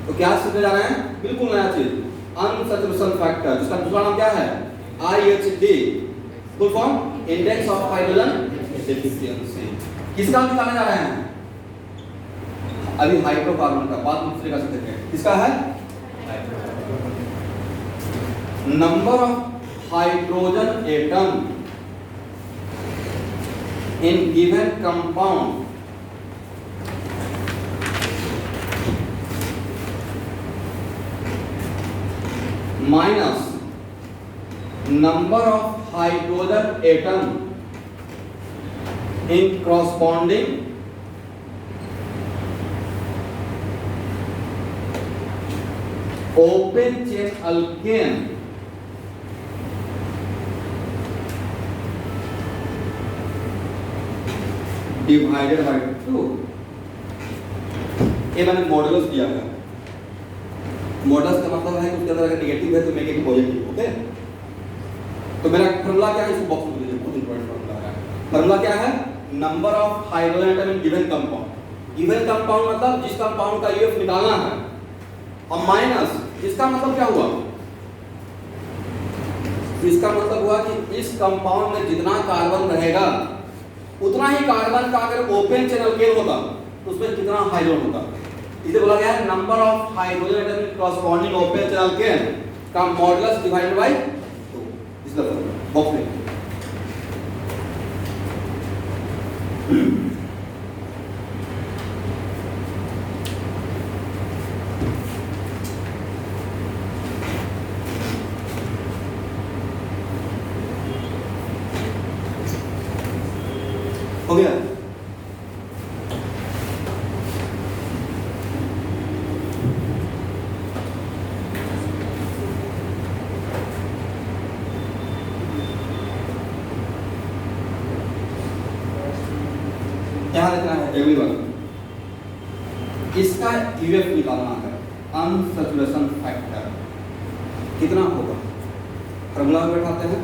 तो क्या सीखने जा रहे हैं? बिल्कुल नया चीज, अनसैचुरेशन फैक्टर, जिसका दूसरा नाम क्या है? IHD, full form index of hydrogen deficiency. किसका निकालने जा रहे हैं? अभी हाइड्रोकार्बन का, बात दूसरे का सीखते हैं। किसका है? Number of hydrogen atom in given compound minus number of hydrogen atom in corresponding open chain alkane divided by 2। ये मैंने मॉडुलस दिया है। मॉडुलस का मतलब है कि उसके अंदर अगर नेगेटिव है तो मेक इट पॉजिटिव, ओके। तो मेरा फॉर्मूला क्या है, इसको बॉक्स में दीजिए, बहुत इंपॉर्टेंट फॉर्मूला है। फॉर्मूला क्या है? Number of hydrogen atom in given compound. Given compound मतलब जिस कंपाउंड का यूएफ निकालना है, और माइनस, इसका मतलब क्या हुआ? इसका मतलब हुआ कि इस कंपाउंड में जितना कार्बन रहेगा उतना ही कार्बन का अगर ओपन चैनल केन होता तो उसमें कितना हाइड्रोजन होता। इसे बोला गया है number of hydrogen atom in corresponding open channel alkane का मॉडुलस डिवाइडेड बाय 2। इसका बॉक्स में हो गया। यहाँ लिखना है एवरीवन इसका यूएफ निकालना है, अनसैचुरेशन फैक्टर कितना होगा। फॉर्मूला में बैठाते हैं,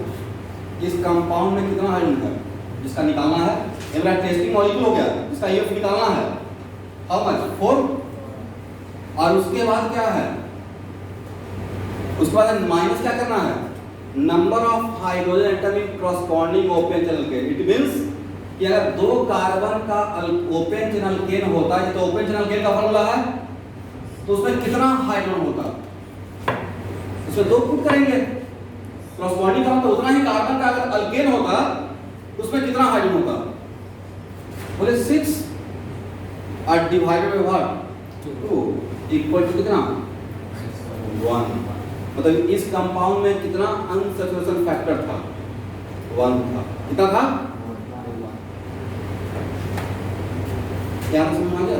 इस कंपाउंड में कितना हाइड्रोजन है जिसका निकालना है। ये मेरा टेस्टिंग मॉलिक्यूल हो गया, इसका यूएफ निकालना है, हाउ मच 4। और उसके बाद क्या है, उसके बाद माइनस क्या करना है, number of hydrogen atom in corresponding open channel can. It means कि अगर 2 कार्बन का ओपन चैनल केन होता है, तो ओपन चैनल केन का फॉर्मूला है, तो उसमें कितना हाइड्रोजन होता है, उसमें 2 पुट करेंगे। कॉरस्पॉन्डिंग का मतलब उतना ही कार्बन का अगर अल्केन होता उसमें कितना हाइड्रोजन होता, बोले 6 और divided by what 2 equal to कितना 1। मतलब इस कंपाउंड में कितना अनसैचुरेशन फैक्टर था, 1 था। कितना था, 1। क्या समझ आ गया।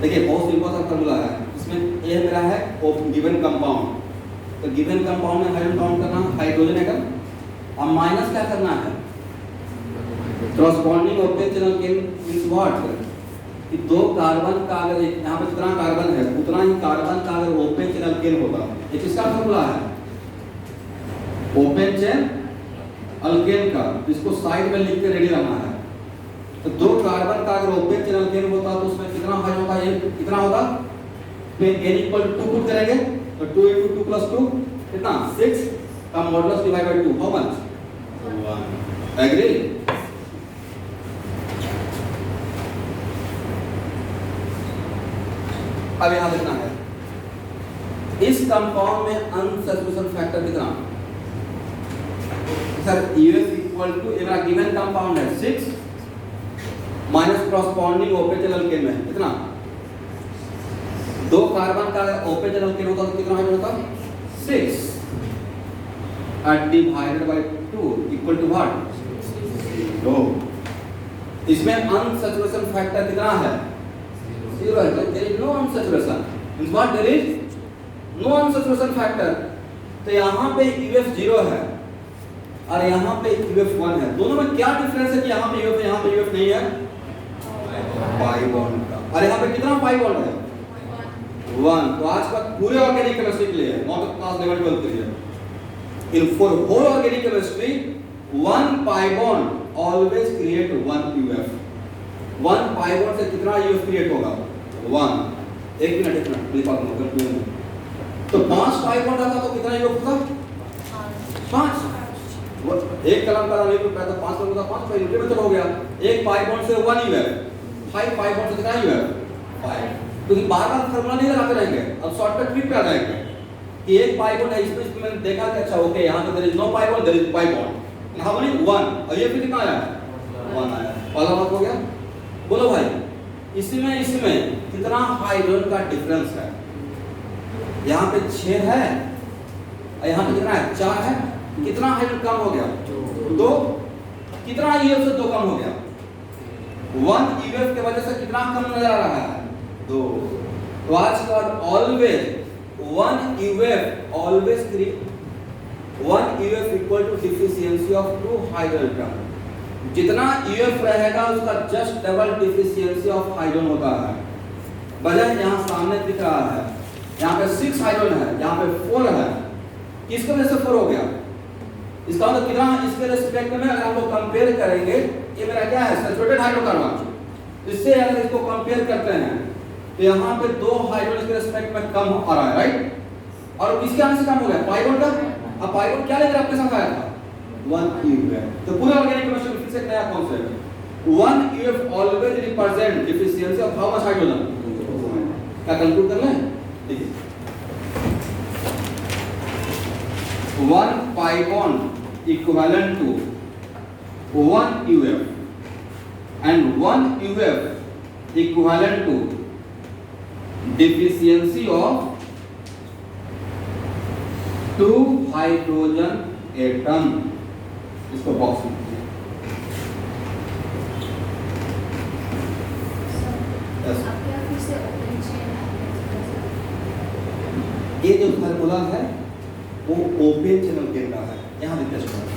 देखिए बहुत सिंपल सा फॉर्मूला है, इसमें ये मेरा है गिवन कंपाउंड, तो गिवन कंपाउंड में हाइड्रोजन काउंट करना, हाइड्रोजन एटम, अब माइनस क्या करना है, corresponding open channel can means what, कि 2 कार्बन का अगर यहाँ पे कितना कार्बन है उतना ही कार्बन का अगर ओपन चैनल केन होता, ये किसका फॉर्मूला है, ओपन चैन अल्केन का, इसको साइड में लिख के रेडी रखना है। तो 2 कार्बन का अगर ओपन चैनल केन होता तो उसमें कितना हाइड्रोजन होता, ये कितना होता, फिर n इक्वल टू 2 पुट करेंगे, तो 2 * 2 + 2 कितना 6 का modulus divide by 2, how much 1। Agree. अब यहां देखना है इस कंपाउंड में अनसैचुरेशन फैक्टर कितना, सर यूएफ इक्वल टू ये मेरा गिवन कंपाउंड है 6 minus corresponding open channel can में कितना, 2 कार्बन का ओपन चैनल केन होता तो कितना हाइड्रोजन होता 6 और divided by 2 equal to what 0। इसमें अनसैचुरेशन फैक्टर कितना है, 0 है। There is no unsaturation, means what, there is no unsaturation factor. तो यहाँ पे यूएफ 0 है और यहाँ पे यूएफ 1 है, दोनों में क्या डिफरेंस है कि यहाँ पे यूएफ है यहाँ पे यूएफ नहीं है, पाई बॉन्ड का, और यहाँ पे कितना पाई बॉन्ड है 1। तो आज का पूरे ऑर्गेनिक केमिस्ट्री के लिए, नॉट क्लास लेवल 12 के लिए, in for whole organic chemistry 1 pi bond always create 1 UF. 1 pi bond से कितना यूएफ क्रिएट होगा 1। एक मिनट प्लीज बात मत करो। तो 5 पाई बॉन्ड रहता तो कितना यूएफ होता 5। एक कलम का नहीं तो 5 कलम का 5 पाई यूएफ हो गया। एक पाई बॉन्ड से 1 यूएफ, 5 पाई बॉन्ड से कितना यूएफ 5। क्योंकि बार-बार फार्मूला नहीं लगाते रहेंगे, अब शॉर्टकट ट्रिक पे आ जाएंगे कि एक पाई बॉन्ड है, इसमें मैंने देखा कि अच्छा ओके यहाँ पे there is no pi bond, there is pi bond, how many 1, और ये फिर कितना आया 1 आया। पहला बात हो गया। बोलो भाई इसमें कितना हाइड्रोजन का डिफरेंस है, यहाँ पे 6 है और यहाँ पे कितना है 4 है, कितना हाइड्रोजन कम हो गया 2, कितना यूएफ से 2 कम हो गया 1 यूएफ के वजह से कितना कम नजर आ रहा है 2। तो आज का always 1 UF always create 1 UF equal to deficiency of 2 hydrogen. जितना यूएफ रहेगा उसका just double deficiency of hydrogen होता है। वजह यहाँ सामने दिख रहा है, यहाँ पे 6 हाइड्रोजन है, यहाँ पे 4 है, किसके वजह से 4 हो गया, इसका मतलब कितना, इसके रिस्पेक्ट में अगर हम लोग कंपेयर करेंगे, ये मेरा क्या है सैचुरेटेड हाइड्रोकार्बन, इससे अगर इसको कंपेयर करते हैं तो यहाँ पे 2 हाइड्रोजन के रिस्पेक्ट में कम आ रहा है, राइट। और किसके आने से कम हो गया पाई बॉन्ड का। अब पाई बॉन्ड क्या लेकर आपके साथ आया था 1 यूएफ। तो पूरे ऑर्गेनिक केमिस्ट्री में फिर से नया concept 1 UF always represent deficiency of how much hydrogen. क्या कंक्लूड करना है, देखिए 1 pi bond equivalent to 1 UF and 1 UF equivalent to deficiency of 2 hydrogen atom। इसको बॉक्स में ये जो फार्मूला है वो ओपन चैनल केन का है, यहाँ डिस्कस करें,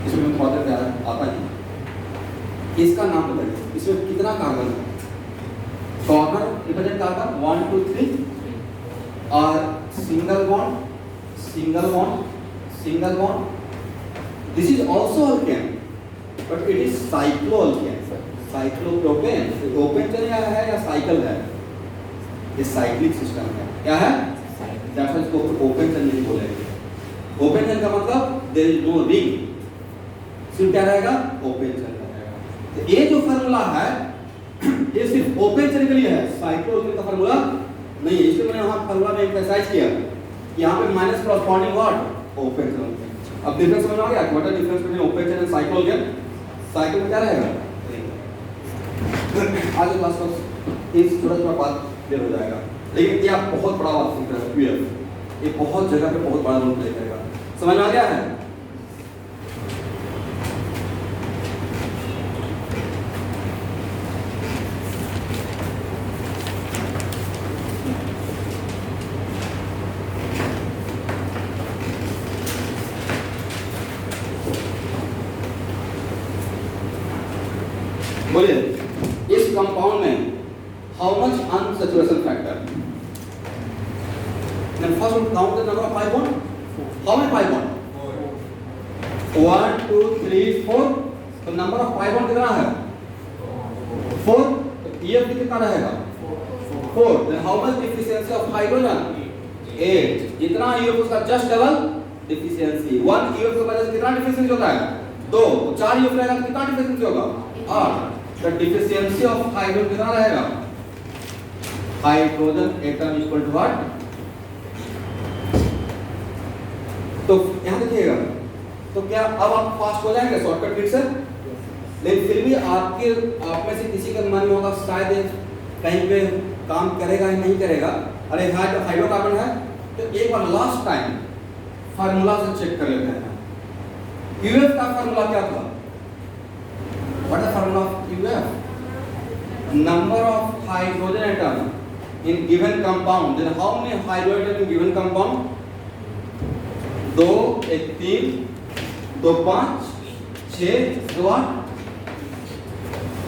इसमें थोड़ा देर आता है। इसका नाम बताइए, इसमें कितना कार्बन है कॉर्नर रिप्रेजेंट कार्बन 1 2 3 और single bond this is also alkane but it is cycloalkane cyclopropane open चलेगा है या साइकिल है ये साइक्लिक सिस्टम है क्या है दैट्स व्हाई इसको ओपन चेन नहीं बोलेंगे ओपन चेन का मतलब देयर इज नो रिंग सिर्फ क्या रहेगा ओपन चेन रहेगा तो ये जो फार्मूला है ये सिर्फ ओपन चेन के लिए है साइक्लोअल्केन का फार्मूला नहीं है इसलिए मैंने वहां फार्मूला में एम्फसाइज किया यहां पे minus corresponding what open chain अब डिफरेंस समझ आ गया what is difference between open chain and cycloalkane cycle में क्या रहेगा आगे क्लास में इस थोड़ा बात क्लियर हो जाएगा लेकिन ये आप बहुत बड़ा बात सीख रहे हो पीएफ ये बहुत जगह पे बहुत बड़ा रोल प्ले करेगा समझ में आ गया है बोलिए इस कंपाउंड में how much unsaturation factor then first we count the number of pi bond how many pi bond 1 2 3 4 तो नंबर ऑफ pi bond कितना है 4 तो EF कितना रहेगा 4 then how much deficiency of hydrogen 8 जितना EF उसका जस्ट डबल डिफिशियंसी 1 EF की वजह से कितना डिफिशियंसी होता है 2 तो 4 EF रहेगा तो कितना डिफिशियंसी होगा 8 the deficiency of hydrogen कितना रहेगा hydrogen atom equal to what तो यहां देखिएगा तो क्या अब आप फास्ट हो जाएंगे शॉर्टकट ट्रिक से लेकिन फिर भी आप में से किसी का मन में होगा शायद कहीं पे काम करेगा या नहीं करेगा अरे हाइड्रोकार्बन है तो एक बार लास्ट टाइम फार्मूला से चेक कर लेते हैं यूएफ का फार्मूला क्या था what is the formula of UF number of hydrogen atom in given compound then how many hydrogen in given compound 2 1 3 2 5 6 2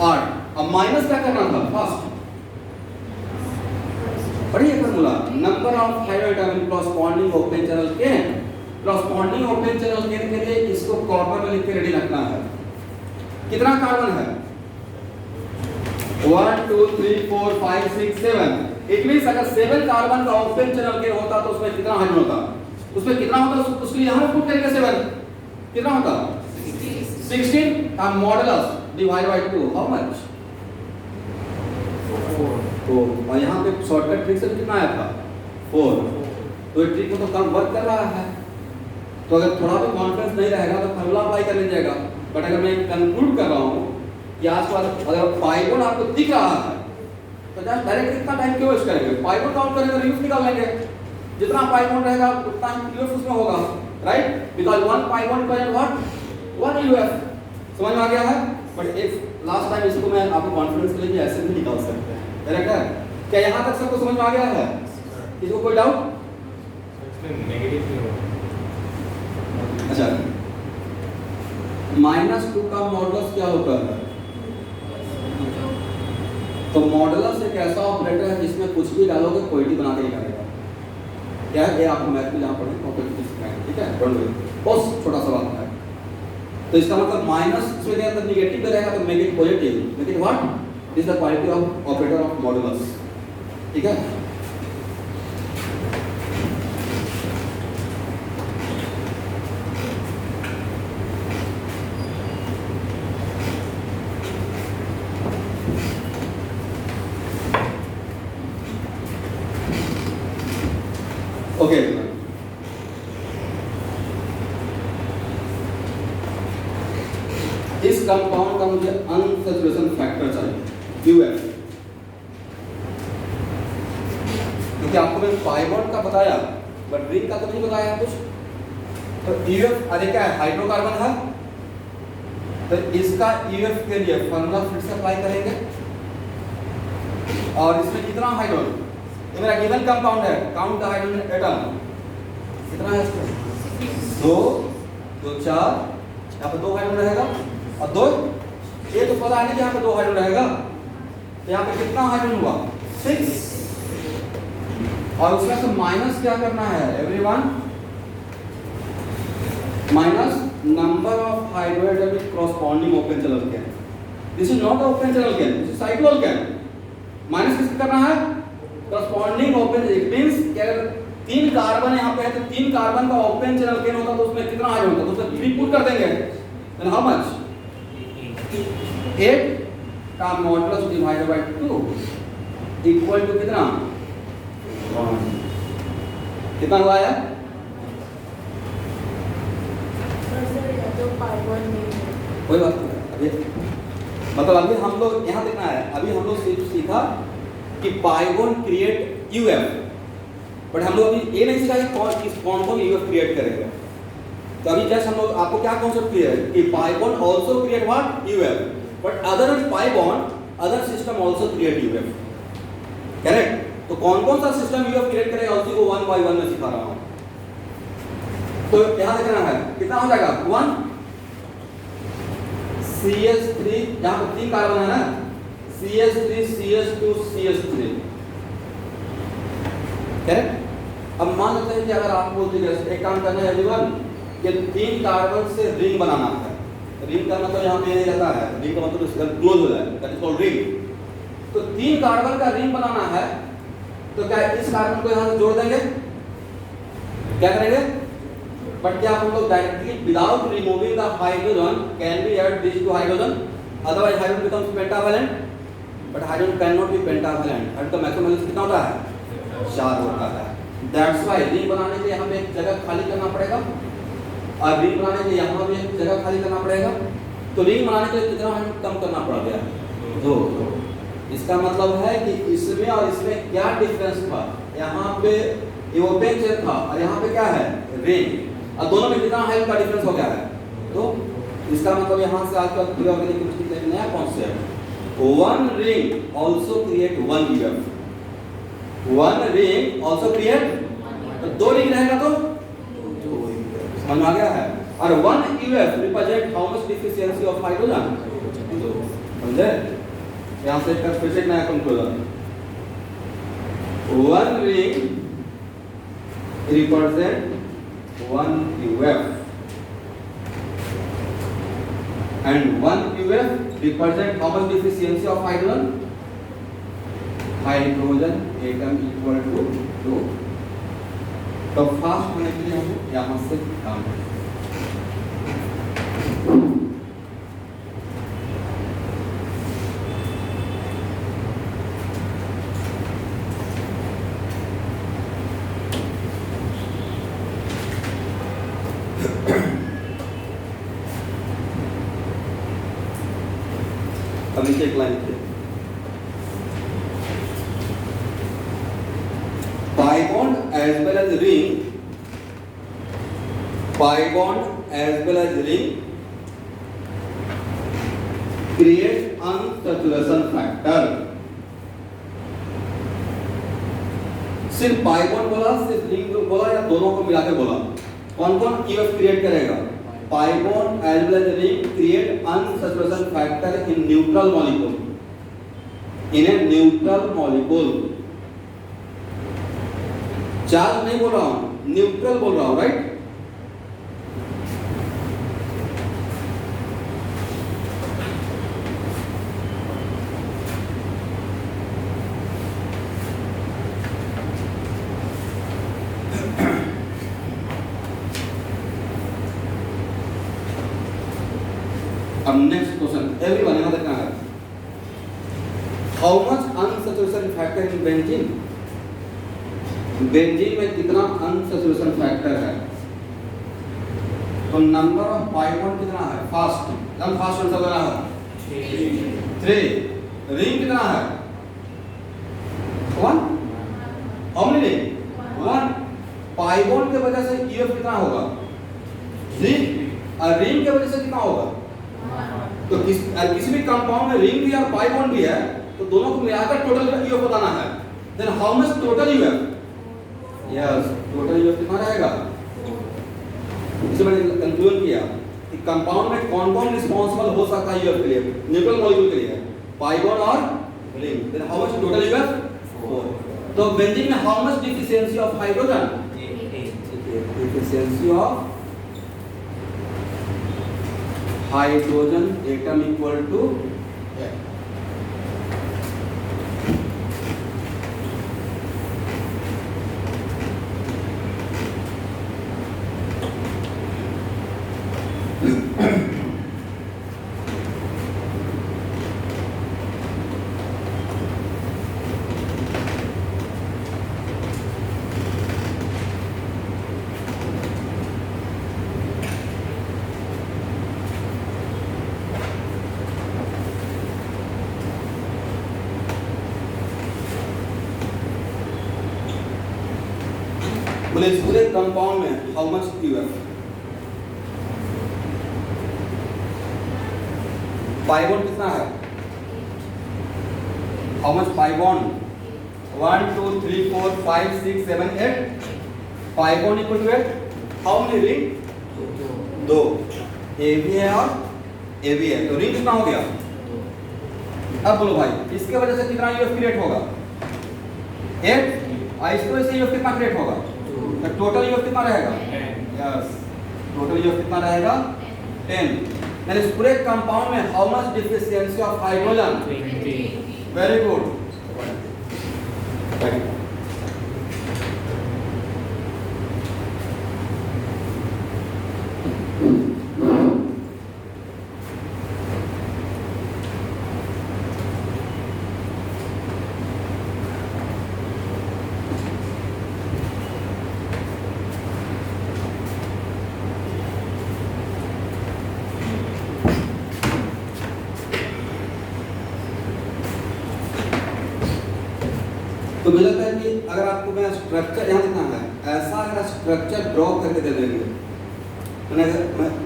8 अब माइनस क्या करना था फर्स्ट पढ़िए formula number of hydrogen in corresponding open channel alkane corresponding open channel alkane के लिए इसको corner में लिख के रेडी रखना है कितना कार्बन है 1 2 3 4 5 6 7 इट मींस अगर 7 कार्बन का ओपन चैनल के होता तो उसमें कितना हाइड्रोजन होता उसमें कितना होता उसके यहां पे पुट करेंगे 7 कितना होता 16 का modulus divide by 2 how much 4 तो और यहां पे शॉर्टकट ट्रिक से कितना आया था 4 तो ये ट्रिक में तो कम वर्क कर रहा है तो अगर थोड़ा भी कॉन्फिडेंस नहीं रहेगा तो फार्मूला अप्लाई कर लीजिएगा बट अगर मैं कंक्लूड कर रहा हूं कि आज के बाद अगर पाइबोन आपको दिख रहा है तो जस्ट डायरेक्ट कितना टाइम क्यों वेस्ट करेंगे पाइबोन काउंट करेंगे तो यूज निकाल लेंगे जितना पाइबोन रहेगा उतना यूएफ उसमें होगा right because one pi bond equal what one UF समझ में आ गया है बट इफ लास्ट टाइम इसको मैं आपको कॉन्फिडेंस के लिए ऐसे भी निकाल सकते हैं करेक्ट है क्या यहां तक सबको समझ में आ गया है इसको कोई डाउट इसमें नेगेटिव क्यों अच्छा -2 का मॉडुलस क्या होता है तो मॉडुलस एक ऐसा ऑपरेटर है जिसमें कुछ भी डालोगे क्वांटिटी बना के निकालेगा क्या है ये आपको मैथ में जहां पढ़े ऑपरेटर सिखाएंगे ठीक है डोंट वरी बहुत छोटा सा बात है तो इसका मतलब माइनस इसमें क्या मतलब नेगेटिव रहेगा तो make it positive make it what this is the quality of operator of modulus ठीक है ओके इस कंपाउंड का मुझे अनसैचुरेशन फैक्टर चाहिए यूएफ क्योंकि आपको मैंने पाइबोन का बताया बट रिंग का तो नहीं बताया कुछ तो यूएफ अरे क्या है हाइड्रोकार्बन है तो इसका यूएफ के लिए फार्मूला फिर से अप्लाई करेंगे और इसमें कितना हाइड्रोजन ये मेरा गिवन कंपाउंड है काउंट द हाइड्रोजन एटम कितना है इसमें 2 2 4 यहां पे 2 हाइड्रोजन रहेगा और 2 ये तो पता है कि यहां पे 2 हाइड्रोजन रहेगा तो यहाँ पे कितना हाइड्रोजन हुआ 6 और उसमें से माइनस क्या करना है everyone minus number of hydrogen with corresponding open channel alkane this is not open channel alkane this is cycloalkane minus किसका करना है कॉरस्पॉन्डिंग ओपन इट मींस कि अगर 3 कार्बन यहाँ पे है तो 3 कार्बन का ओपन चैनल केन होता तो उसमें कितना हाइड्रोजन होता तो उसमें 3 पुट कर देंगे देन हाउ मच 8 का modulus divided by 2 equal to कितना 1 कितना हुआ है कोई बात नहीं अभी मतलब अभी हम लोग यहाँ देखना है अभी हम लोग सिर्फ सीखा कि पाइगोन क्रिएट यूएफ बट हम लोग अभी ये नहीं सीखा कि कौन कौन यूएफ क्रिएट करेगा तो अभी जस्ट हम लोग आपको क्या कॉन्सेप्ट क्लियर है कि पाइगोन also create what UF but other than पाइगोन other system also create UF correct तो कौन कौन सा सिस्टम यूएफ क्रिएट करेगा उसी को 1 बाय 1 में सिखा रहा हूं तो यहां देखना है कितना हो जाएगा 1 CH3 यहां पर 3 कार्बन है ना CH3 CH2 CH3 करेक्ट अब मान लेते हैं कि अगर आप बोलते हैं एक काम करना है एवरीवन कि 3 कार्बन से रिंग बनाना है रिंग का मतलब यहां पे ये रहता है रिंग का मतलब इसका क्लोज हो जाए दैट इज कॉल्ड रिंग तो 3 कार्बन का रिंग बनाना है तो क्या इस कार्बन को यहां से जोड़ देंगे क्या करेंगे बट क्या हम लोग directly without removing the hydrogen can be add this to hydrogen otherwise hydrogen becomes pentavalent but hydrogen can not be pentavalent at the maximum कितना होता है 4 होता है दैट्स व्हाई रिंग बनाने के लिए हमें एक जगह खाली करना पड़ेगा और रिंग बनाने के लिए यहां भी एक जगह खाली करना पड़ेगा तो रिंग बनाने के लिए कितना हमें कम करना पड़ गया 2 इसका मतलब है कि इसमें और इसमें क्या डिफरेंस था यहाँ पे ये ओपन चेन था और यहाँ पे क्या है रिंग और दोनों में कितना हाइट का डिफरेंस हो गया है तो इसका मतलब यहाँ से आजकल पूरा ऑर्गेनिक केमिस्ट्री का नया concept 1 ring also create 1 UF 1 ring also create तो 2 रिंग रहेगा तो 2 समझ में आ गया है और 1 UF represent how much deficiency of hydrogen समझे यहाँ से फिर से नया conclusion 1 ring represent 1 UF and 1 UF represent how much deficiency of hydrogen atom equal to 2 तो फास्ट होने के लिए हम यहाँ से काम करें अब नीचे एक लाइन लिखिए पाइगोन as well as ring create unsaturation factor सिर्फ पाइगोन बोला सिर्फ रिंग बोला या दोनों को मिलाकर बोला कौन कौन ईएफ क्रिएट करेगा पाइगोन as well as ring create unsaturation factor in neutral molecule charge नहीं बोल रहा हूं न्यूट्रल बोल रहा हूं राइट अब नेक्स्ट क्वेश्चन एवरीवन यहां देखना है how much unsaturation factor in benzene में कितना अनसैचुरेशन फैक्टर है तो नंबर ऑफ पाइगोन कितना है फास्ट एकदम फास्ट आंसर देना है 3 रिंग कितना है 1 हाउ मेनी रिंग 1 पाइगोन के वजह से ईएफ कितना होगा 3 और रिंग के वजह से कितना होगा तो किसी भी कंपाउंड में रिंग भी और पाइगोन भी है तो दोनों को मिलाकर टोटल यूएफ बताना है then how much total UF yes total UF कितना रहेगा इसे मैंने कंक्लूजन किया कि कंपाउंड में कौन-कौन रिस्पांसिबल हो सकता है यूएफ के लिए न्यूट्रल मॉलिक्यूल के लिए पाइगोन और ring, then how much total UF 4. तो बेंजीन में how much deficiency of hydrogen, deficiency of hydrogen atom equal to बोले इस पूरे कंपाउंड में how much UF, pi bond कितना है, how much pi bond, 1 2 3 4 5 6 7 8, pi bond equal to 8, how many ring, 2, ए भी है और ए भी है, तो रिंग कितना हो गया. अब बोलो भाई इसके वजह से कितना यूएफ क्रिएट होगा, 8, और इसकी वजह से यूएफ कितना क्रिएट होगा, तो टोटल यूएफ कितना रहेगा, यस टोटल यूएफ कितना रहेगा 10. यानी इस पूरे कंपाउंड में how much deficiency of hydrogen, 20. Very good. तो मुझे लगता है कि अगर आपको मैं स्ट्रक्चर यहाँ देखना है, ऐसा अगर स्ट्रक्चर ड्रॉ करके दे देंगे, मैंने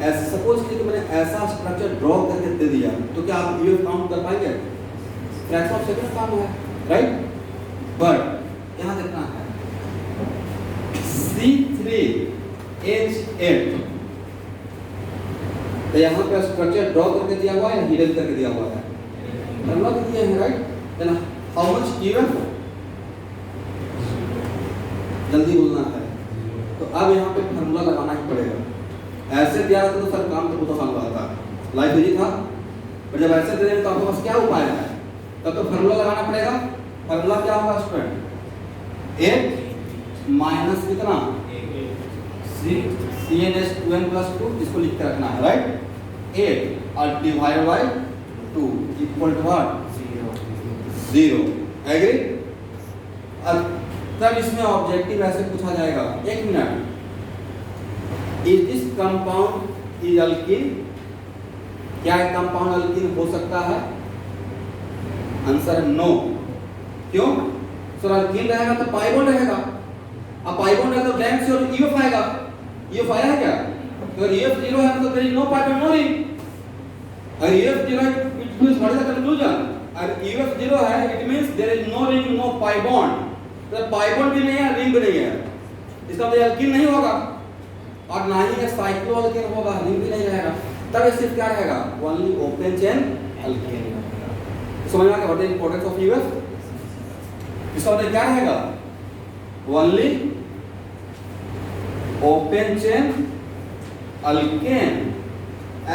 ऐसे सपोज कि मैंने ऐसा स्ट्रक्चर ड्रॉ करके दे दिया, तो क्या आप यूएफ काउंट कर पाएंगे, फ्रैक्शन ऑफ सेकंड काम है, राइट. बट यहाँ देखना है C3H8, तो यहाँ पे स्ट्रक्चर ड्रॉ करके दिया हुआ है या हिडन करके दिया हुआ है, ड्रॉ करके दिया है, right. Then how much UF, जल्दी बोलना है. तो अब यहाँ पे फार्मूला लगाना ही पड़ेगा. ऐसे दिया रहता तो सर काम तो बहुत आसान होता था, लाइफ इजी था, पर जब ऐसे दे दें तो आपके पास क्या उपाय है, तब तो फार्मूला लगाना पड़ेगा. फार्मूला क्या होगा स्टूडेंट, 8 माइनस कितना, CnH2n+2, इसको लिख के रखना है, राइट. 8 और divide by 2 equal to what, 0. Agree. अब तब इसमें ऑब्जेक्टिव ऐसे पूछा जाएगा, एक minute, is this compound is alkene, क्या एक कंपाउंड अल्कीन हो सकता है, आंसर है नो. क्यों, सर अल्कीन रहेगा तो पाई बॉन्ड रहेगा, अब पाई बॉन्ड है तो ब्लैंक से और यूएफ आएगा, यूएफ आया है क्या, तो यूएफ 0 है तो there is no pi bond, no ring. अगर यूएफ 0 है it means what is the conclusion, अगर यूएफ 0 है it means there is no ring, no pi bond. तो पाई बॉन्ड भी नहीं है, रिंग भी नहीं है, इसका मतलब अल्कीन नहीं होगा, और ना ही साइक्लो अल्कीन होगा, रिंग भी नहीं रहेगा. तब ये सिर्फ क्या रहेगा, ओनली ओपन चेन अल्कीन. समझ में आ गया what is importance of UF. इसका मतलब क्या रहेगा, ओनली ओपन चेन अल्केन.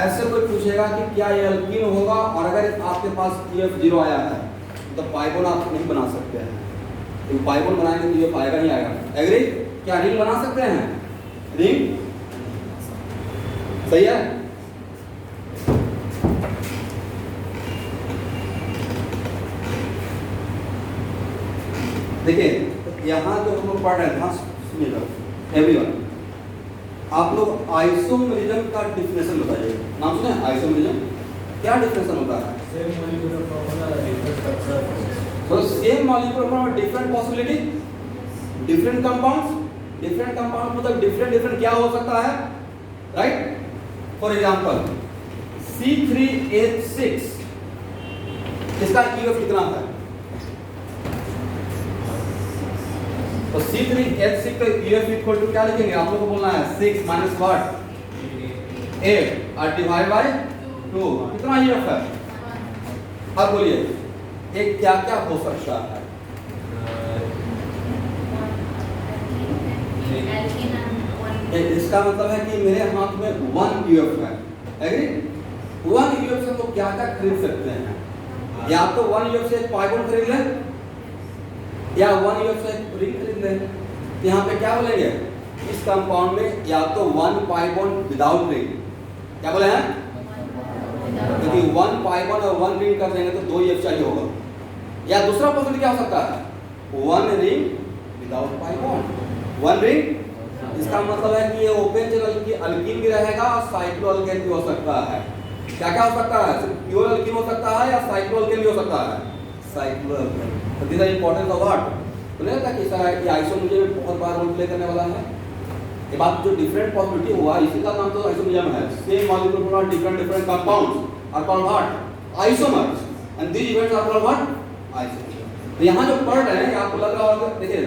ऐसे कोई पूछेगा कि क्या ये अल्कीन होगा, और अगर आपके पास यूएफ 0 आया है तो पाई बॉन्ड आप नहीं बना सकते हैं, तो पाई बॉन्ड बनाएंगे तो यूएफ आएगा नहीं आएगा. एग्री. क्या रिंग बना सकते हैं, रिंग सही है. देखिए यहाँ जो हम लोग पढ़ रहे हैं, सुनिएगा एवरीवन, आप लोग आइसोमेरिज्म का डिफिनेशन बताइए. नाम सुने आइसोमेरिज्म, क्या डिफिनेशन होता है, Same molecular formula, different structure. तो same molecule form different possibility, different compounds. Different compound मतलब डिफरेंट क्या हो सकता है, राइट. फॉर एग्जांपल C3H6, इसका यूएफ कितना है, तो C3H6 का यूएफ इक्वल टू क्या लिखेंगे, आप लोगों को बोलना है 6 माइनस व्हाट, 8 और डिवाइड बाय 2, कितना यूएफ है. अब बोलिए एक क्या क्या हो सकता है? इसका मतलब है कि मेरे हाथ में 1 यूएफ है, एग्री? 1 यूएफ से हम लोग क्या क्या खरीद सकते हैं? या तो 1 यूएफ से एक पाई बॉन्ड खरीद लें, या 1 यूएफ से एक रिंग खरीद लें। तो यहाँ पे क्या बोलेंगे इस कंपाउंड में? या तो 1 पाई बॉन्ड विदाउट रिंग, क्या बोले हैं? क्योंकि 1 पाई बॉन्ड और 1 रिंग कर देंगे तो 2 यूएफ चाहिए होगा। या दूसरा पॉसिबिलिटी क्या हो सकता है? 1 रिंग विदाउट पाई बॉन्ड, 1 रिंग। इसका मतलब है कि ये ओपन चैनल की अल्कीन भी रहेगा और साइक्लो अल्केन भी हो सकता है। क्या क्या हो सकता है? सिर्फ प्योर अल्कीन हो सकता है या साइक्लो अल्केन भी हो सकता है? Cyclo alkane. तो this is important of what? तो नहीं था कि सर ये आइसोमेरिज्म में बहुत बार रोल प्ले करने वाला है। ये बात जो डिफरेंट पॉसिबिलिटी हुआ इसी का नाम तो आइसोमेरिज्म है। Same molecule from different compounds are called what? Isomers, and these events are called what? Isomerism. तो यहाँ जो पढ़ रहे हैं आपको लग रहा होगा, देखिए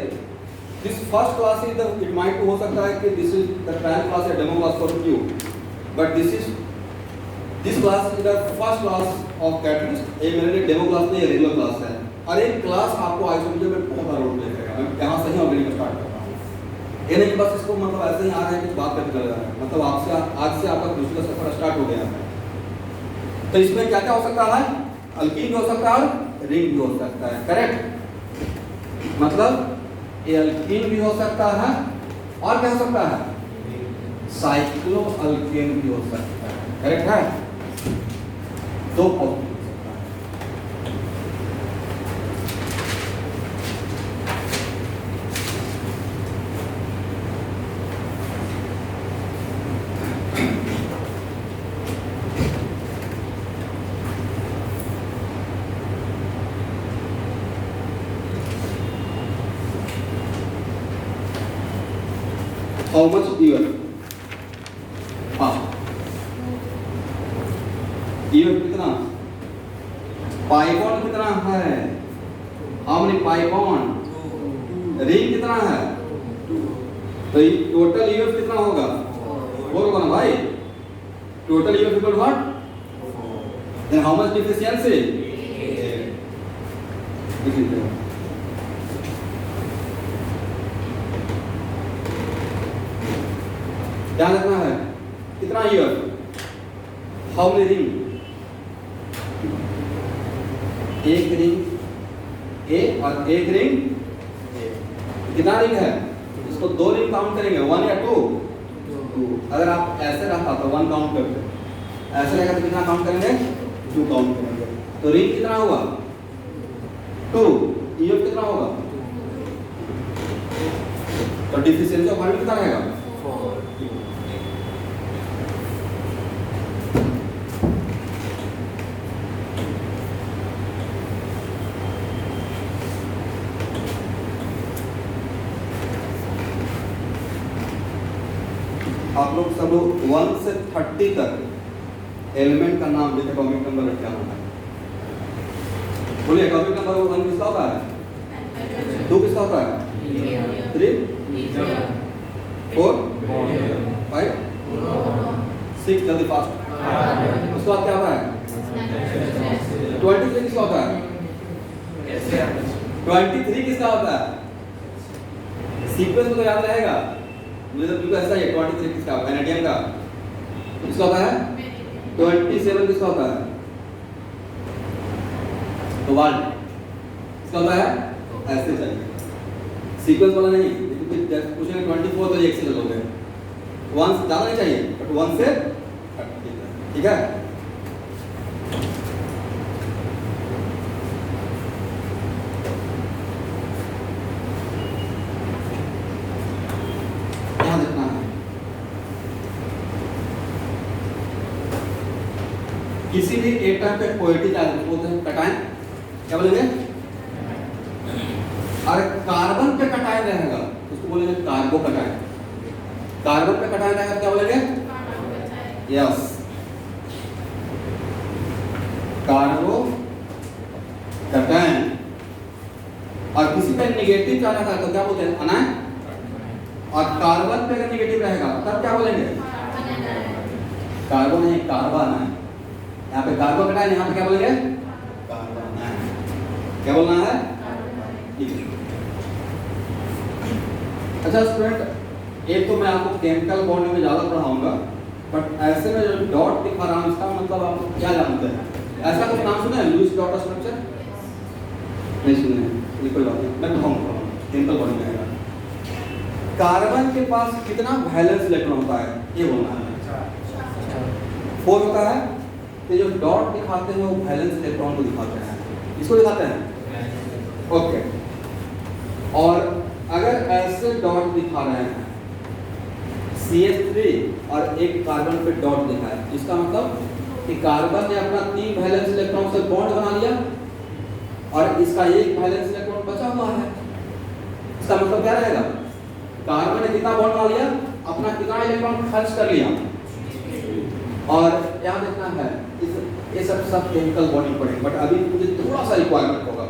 this first class is the, it might हो सकता है कि this is the trial class या demo class for you, but this class is the first class of catalyst. ये मेरे लिए डेमो क्लास नहीं, रेगुलर क्लास है। और एक क्लास आपको आइसोमेरिज्म में बहुत बार रोल प्ले करेगा। मैं यहाँ से ही ऑलरेडी स्टार्ट कर रहा हूँ। ये नहीं बस इसको मतलब ऐसे ही आ रहा है कुछ बात करके लग रहा है, मतलब आपसे आज से आपका दूसरा सफर स्टार्ट हो गया है। तो इसमें क्या क्या हो सकता है? अल्कीन भी हो सकता है और रिंग भी हो सकता है, करेक्ट? मतलब ये अल्कीन भी हो सकता है और क्या हो सकता है? साइक्लो अल्केन भी हो सकता है, करेक्ट है? दो पॉसिबल हो सकता है। How much EF? EF कितना? पाई बॉन्ड कितना है? How many pi bond? Ring कितना है? तो टोटल EF कितना होगा? 4 होगा ना भाई? Total EF equal what? Then how much deficiency? ध्यान रखना है कितना ईयर, हाउ मेनी रिंग? एक रिंग ए और एक रिंग ए। कितना रिंग है? इसको 2 रिंग काउंट करेंगे, 1 या 2? 2। अगर आप ऐसे रहता तो 1 काउंट करते, ऐसे रहेगा तो कितना काउंट करेंगे? 2 काउंट करेंगे। तो रिंग कितना होगा? 2। ईयर कितना होगा? तो डिफिशिएंसी ऑफ हार्ट कितना रहेगा? 4। आप लोग सब 1 से 30 तक एलिमेंट का नाम लिखे, एटॉमिक नंबर रख के आना है। बोलिए एटॉमिक नंबर 1 किसका होता है? 2 किसका होता है? 3 4 5 6, जल्दी फास्ट। उसके बाद क्या होता है? 23 किसका होता है? 23 किसका होता है? सीक्वेंस में तो याद रहेगा, मुझे तो बिल्कुल ऐसा ही है। 23 किसका? वैनेडियम का किसका होता है? 27 किसका होता है? तो वर्ल्ड किसका होता है? ऐसे चाहिए, सीक्वेंस वाला नहीं। पूछेंगे 24 तो एक से चलोगे, 1 से ज़्यादा नहीं चाहिए, बट 1 से 30, ठीक है? किसी भी एटम पे पॉजिटिव चार्ज बोलते हैं कटायन, क्या बोलेंगे? और कार्बन पे कटायन रहेगा उसको बोलेंगे कार्बो कटायन। कार्बन पे कटायन रहेगा क्या बोलेंगे? Yes, कार्बो cation. और किसी पे नेगेटिव चार्ज आता है तो क्या बोलते हैं? अनायन। और कार्बन पे अगर नेगेटिव रहेगा तब क्या बोलेंगे? कार्बन नहीं, कार्बन है। यहाँ पे कार्बन कटायन, यहाँ पे क्या बोलेंगे? कार्बन है। क्या बोलना है? ठीक है। अच्छा स्टूडेंट, एक तो मैं आपको केमिकल बॉन्ड में ज़्यादा पढ़ाऊंगा, बट ऐसे में जो डॉट दिखा रहा हूँ इसका मतलब आप क्या जानते हैं? ऐसा कुछ नाम सुना है लूइस डॉट स्ट्रक्चर? नहीं सुने हैं, ये कोई बात नहीं, मैं पढ़ाऊंगा केमिकल बॉन्ड में आएगा। कार्बन के पास कितना वैलेंस इलेक्ट्रॉन होता है ये बोलना है। 4 होता है। तो जो डॉट दिखाते हैं वो वैलेंस इलेक्ट्रॉन को दिखाते हैं, इसको दिखाते हैं। ओके, और अगर ऐसे डॉट दिखा रहे हैं CH3 और एक कार्बन पे डॉट दिखा है, इसका मतलब कि कार्बन ने अपना 3 वैलेंस इलेक्ट्रॉन से बॉन्ड बना लिया और इसका एक वैलेंस इलेक्ट्रॉन बचा हुआ है। इसका मतलब क्या रहेगा? कार्बन ने कितना बॉन्ड बना लिया, अपना कितना इलेक्ट्रॉन खर्च कर लिया। और यहाँ देखना है ये सब केमिकल बॉन्डिंग पड़ेंगे, बट अभी मुझे थोड़ा सा रिक्वायरमेंट होगा।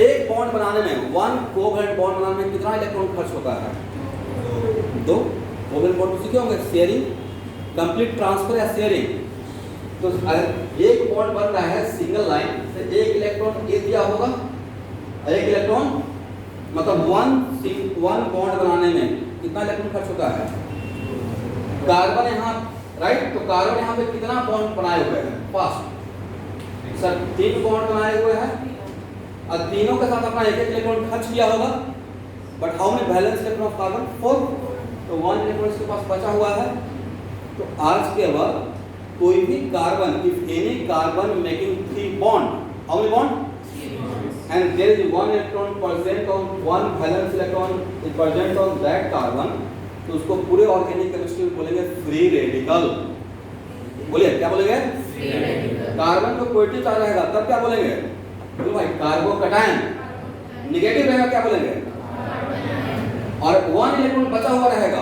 एक बॉन्ड बनाने में, 1 कोवेलेंट बॉन्ड बनाने में कितना इलेक्ट्रॉन खर्च होता है? 2 कोवेलेंट बॉन्ड तो सीखे होंगे, शेयरिंग, कंप्लीट ट्रांसफर या शेयरिंग। तो अगर एक बॉन्ड बन रहा है सिंगल लाइन, तो एक इलेक्ट्रॉन ये दिया होगा, एक इलेक्ट्रॉन मतलब 1 बॉन्ड बनाने में कितना इलेक्ट्रॉन खर्च होता है? कार्बन यहाँ राइट, तो कार्बन यहाँ पे कितना बॉन्ड बनाए हुए हैं? फर्स्ट सर 3 बॉन्ड बनाए हुए हैं और तीनों के साथ अपना एक इलेक्ट्रॉन खर्च किया होगा, but how many valence electron of carbon? 4, तो 1 इलेक्ट्रॉन इसके पास बचा हुआ है। तो आज के बाद कोई भी carbon, if any carbon making 3 bond, how many bond? And there is 1 electron present on 1 valence electron is present on that carbon, तो उसको पूरे ऑर्गेनिक केमिस्ट्री में बोलेंगे फ्री रेडिकल। बोलिए क्या बोलेंगे? Free radical. कार्बन को पॉजिटिव चार्ज रहेगा तब क्या बोलेंगे? बोलो भाई कार्बोकैटायन। नेगेटिव रहेगा क्या बोलेंगे? और 1 इलेक्ट्रॉन बचा हुआ रहेगा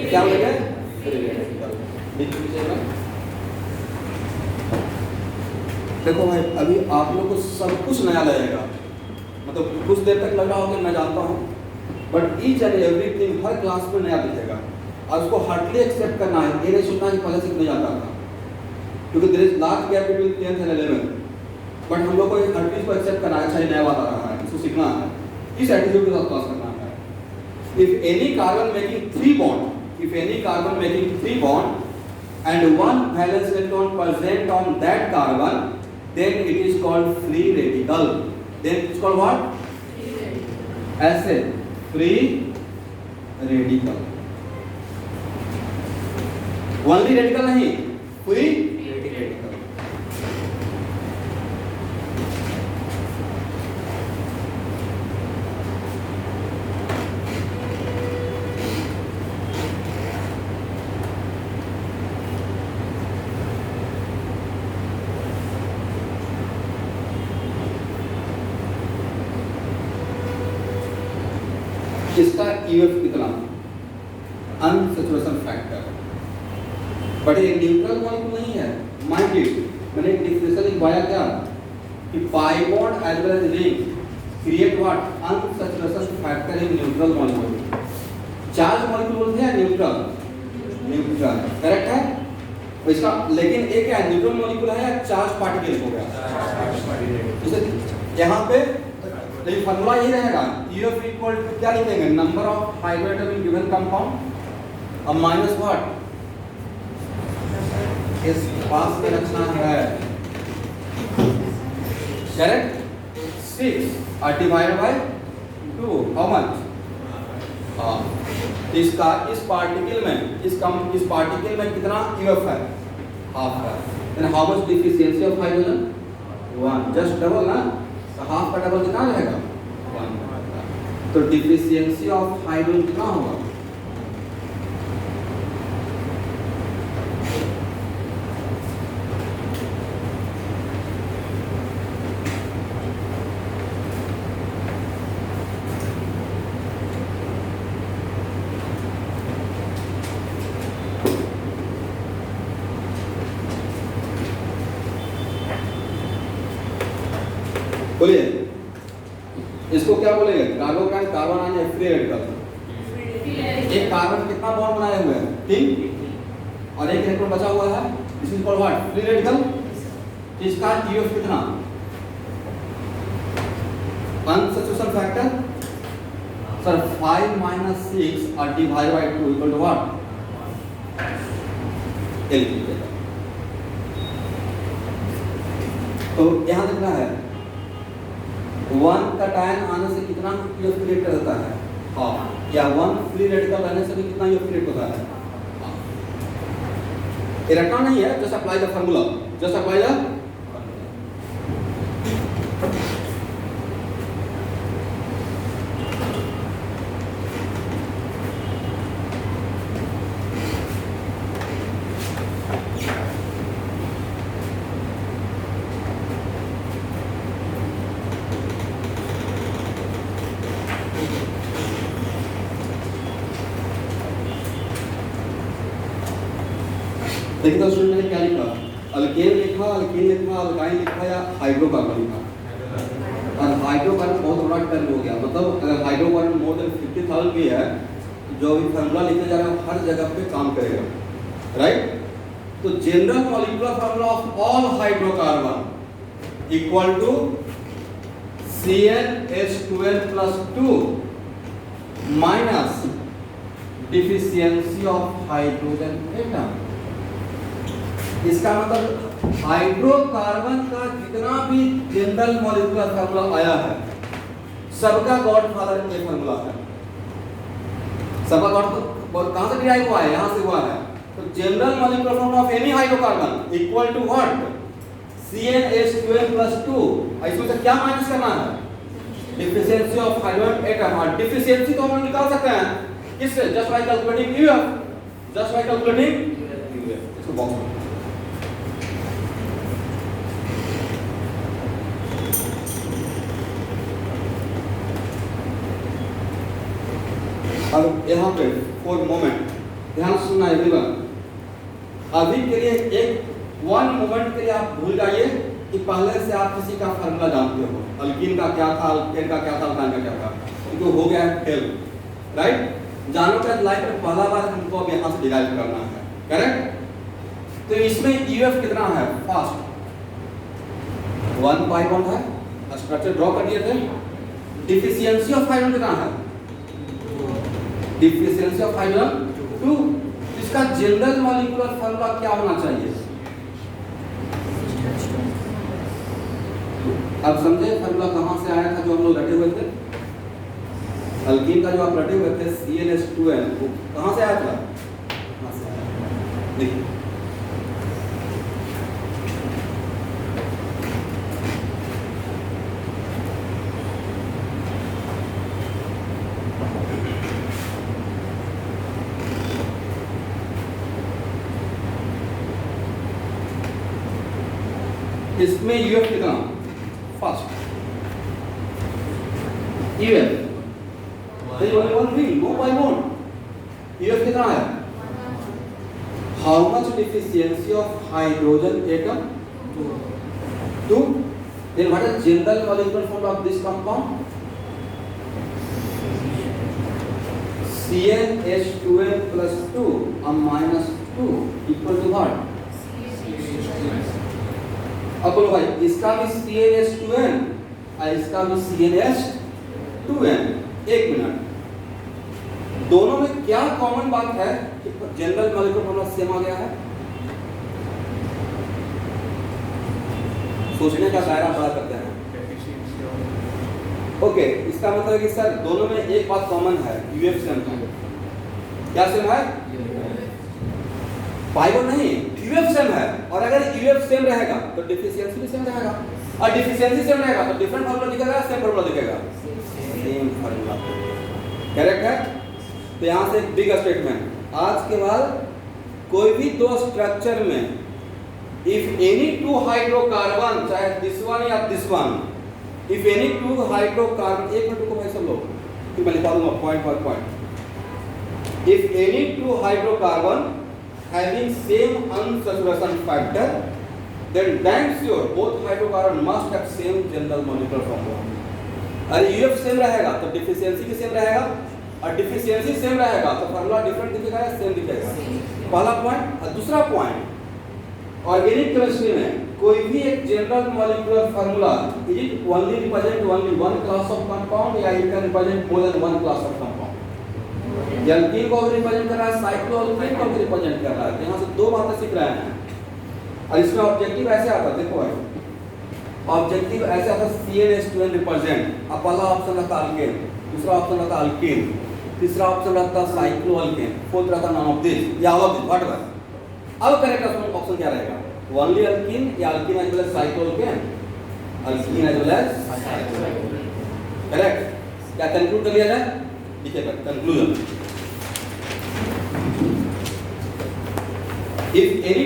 क्या बोलेंगे? Free radical. देखो भाई अभी आप लोग को सब कुछ नया लगेगा, मतलब कुछ देर तक लग रहा होगा मैं जानता हूँ, but each and everything her class में नया दिखेगा और उसको हार्डली एक्सेप्ट करना है। ये नहीं सोचना कि पहले से नहीं आता था, क्योंकि there is large gap between 10th and 11th, but हम लोग को हार्डली इसको एक्सेप्ट करना है। अच्छा ये नया बात आ रहा है, इसको सीखना है, इस एटीट्यूड के साथ क्लास करना है। If any carbon making 3 bond, if any carbon making 3 bond and 1 valence electron present on that carbon, then it is called free radical. Then it's called what? Free radical. ऐसे free radical. Only radical नहीं, free radical. इसका EF कितना? Unsaturation factor, but ये neutral molecule नहीं है। Mind it, मैंने एक definition लिखवाया क्या कि pi bond as well as ring create what? Unsaturation factor in neutral molecule. Charge molecule बोलते हैं न्यूट्रल, न्यूट्रल करेक्ट है इसका, लेकिन एक क्या न्यूट्रल मॉलिक्यूल है या चार्ज पार्टिकल हो गया? जैसे यहाँ पे लेकिन फॉर्मूला यही रहेगा, EF इक्वल टू क्या लिखेंगे? Number of hydrogen atom in given compound और माइनस व्हाट? इस पास में रखना है करेक्ट 6 और डिवाइड बाय 2 हाउ मच? इसका इस पार्टिकल में कितना EF है? हाफ है। Then how much deficiency of hydrogen? 1, just double ना, हाफ का डबल कितना रहेगा? 1। तो डिफिशियंसी ऑफ हाइड्रोजन कितना होगा? बोलिए इसको क्या बोलेंगे? Carbocation, carbon ion, free radical. एक कार्बन कितना बॉन्ड बनाए हुए हैं? 3 और एक इलेक्ट्रॉन बचा हुआ है, this is called what? Free radical. इसका EF कितना? unsaturation factor, sir, 5 minus 6 divided by 2 equal to what? L लिखेगा। तो यहाँ देखना है 1 का टाइम आने से कितना यूएफ क्रिएट होता है, हाफ, या 1 फ्री रेडिकल रहने से भी कितना यूएफ क्रिएट होता है, ये रटना नहीं है, just apply the formula, just apply the देखिए तो स्टूडेंट मैंने क्या लिखा, अल्केन लिखा, अल्कीन लिखा, अल्काइन लिखा या हाइड्रोकार्बन लिखा। और हाइड्रोकार्बन बहुत बड़ा टर्म हो गया, मतलब अगर हाइड्रोकार्बन मोर देन 50,000 भी है, जो भी फार्मूला लिखने जा रहे हैं हर जगह पे काम करेगा, राइट। तो general molecular formula of all hydrocarbon equal to CnH12+2 minus deficiency of hydrogen atom. इसका मतलब हाइड्रोकार्बन का जितना भी जनरल मॉलिक्यूलर फार्मूला आया है सबका गॉडफादर ये फार्मूला है, सबका गॉड कहां से डिराइव हुआ है, यहां से हुआ है। तो general molecular formula of any hydrocarbon equal to what, CnH12+2। इसमें से क्या माइनस करना है, डिफिशियंसी ऑफ हाइड्रोजन एटम। और डिफिशियंसी तो हम निकाल सकते हैं किससे, just by calculating UF, just by calculating UF. इसको बॉक्स में अब यहाँ पे फॉर मोमेंट ध्यान सुनना एवरीवन, अभी के लिए एक 1 मोमेंट के लिए आप भूल जाइए कि पहले से आप किसी का फार्मूला जानते हो, अल्कीन का क्या था, अल्केन का क्या था, अल्काइन का क्या था, तो हो गया है फेल, राइट। जानो का लाइफ में पहला बार हमको अब यहाँ से डिराइव करना है, करेक्ट। तो इसमें यूएफ कितना है, फास्ट 1 पाई बॉन्ड है, स्ट्रक्चर ड्रॉ कर दिए थे। डिफिशियंसी ऑफ हाइड्रोजन कितना है, डिफिशियंसी ऑफ हाइड्रोजन 2। इसका जनरल मॉलिक्यूलर फार्मूला क्या होना चाहिए, अब समझे फार्मूला कहां से आया था जो हम लोग रटे हुए थे, अल्कीन का जो आप रटे हुए थे CnH2n, वो कहां से आया था, कहां से आया, देखिए इसमें यूएफ कितना, fast UF they only one thing, go by one, UF कितना है, how much deficiency of hydrogen atom, 2. Then what is general molecular formula of this compound, CnH2n+2 minus 2 equal to what, अब बोलो भाई इसका भी CnH2n और इसका भी CnH2n। एक मिनट, दोनों में क्या कॉमन बात है कि जनरल मॉलिक्यूलर फार्मूला सेम आ गया है, सोचने का दायरा बड़ा करते हैं। ओके, इसका मतलब है कि सर दोनों में एक बात कॉमन है, यूएफ सेम है। क्या सेम है, पाइबोन नहीं, यूएफ सेम है। और अगर यूएफ सेम रहेगा तो डिफिशियंसी भी सेम रहेगा, और डिफिशियंसी सेम रहेगा तो डिफरेंट फार्मूला दिखेगा, सेम फार्मूला दिखेगा, सेम फार्मूला, करेक्ट है। तो यहां से एक बिग स्टेटमेंट, आज के बाद कोई भी दो स्ट्रक्चर में इफ एनी टू हाइड्रोकार्बन, चाहे दिस वन या this one, if any two hydrocarbon, एक मिनट को भाई सब लोग, फिर मैं लिखा दूंगा point by point. If any two hydrocarbon having same unsaturation factor, then damn sure both hydrocarbon must have same general molecular formula। अरे यूएफ सेम रहेगा तो डिफिशियंसी भी सेम रहेगा, और डिफिशियंसी सेम रहेगा तो फार्मूला डिफरेंट दिखेगा या सेम दिखेगा, पहला पॉइंट। और दूसरा पॉइंट, ऑर्गेनिक केमिस्ट्री में कोई भी एक general molecular formula is it only represent only one class of compound या it can represent more than one class of compound? Alkene को भी रिप्रेजेंट कर रहा है, साइक्लोअल्केन को भी रिप्रेजेंट कर रहा है। यहाँ से दो बातें सीख रहे हैं और इसमें ऑब्जेक्टिव ऐसे आता है, देखो भाई ऑब्जेक्टिव ऐसे आता है CnH2n रिप्रेजेंट। अब पहला ऑप्शन रहता है अल्केन, दूसरा ऑप्शन रहता है अल्केन, तीसरा ऑप्शन रहता है साइक्लोअल्केन, फोर्थ रहता है नॉन ऑफ दिस या ऑल ऑफ दिस व्हाटएवर। अब करेक्ट ऑप्शन क्या रहेगा? ओनली अल्कीन या alkene as well as cycloalkane? Alkene as well as correct. क्या कंक्लूड कर लिया जाए? देखिए conclusion, if any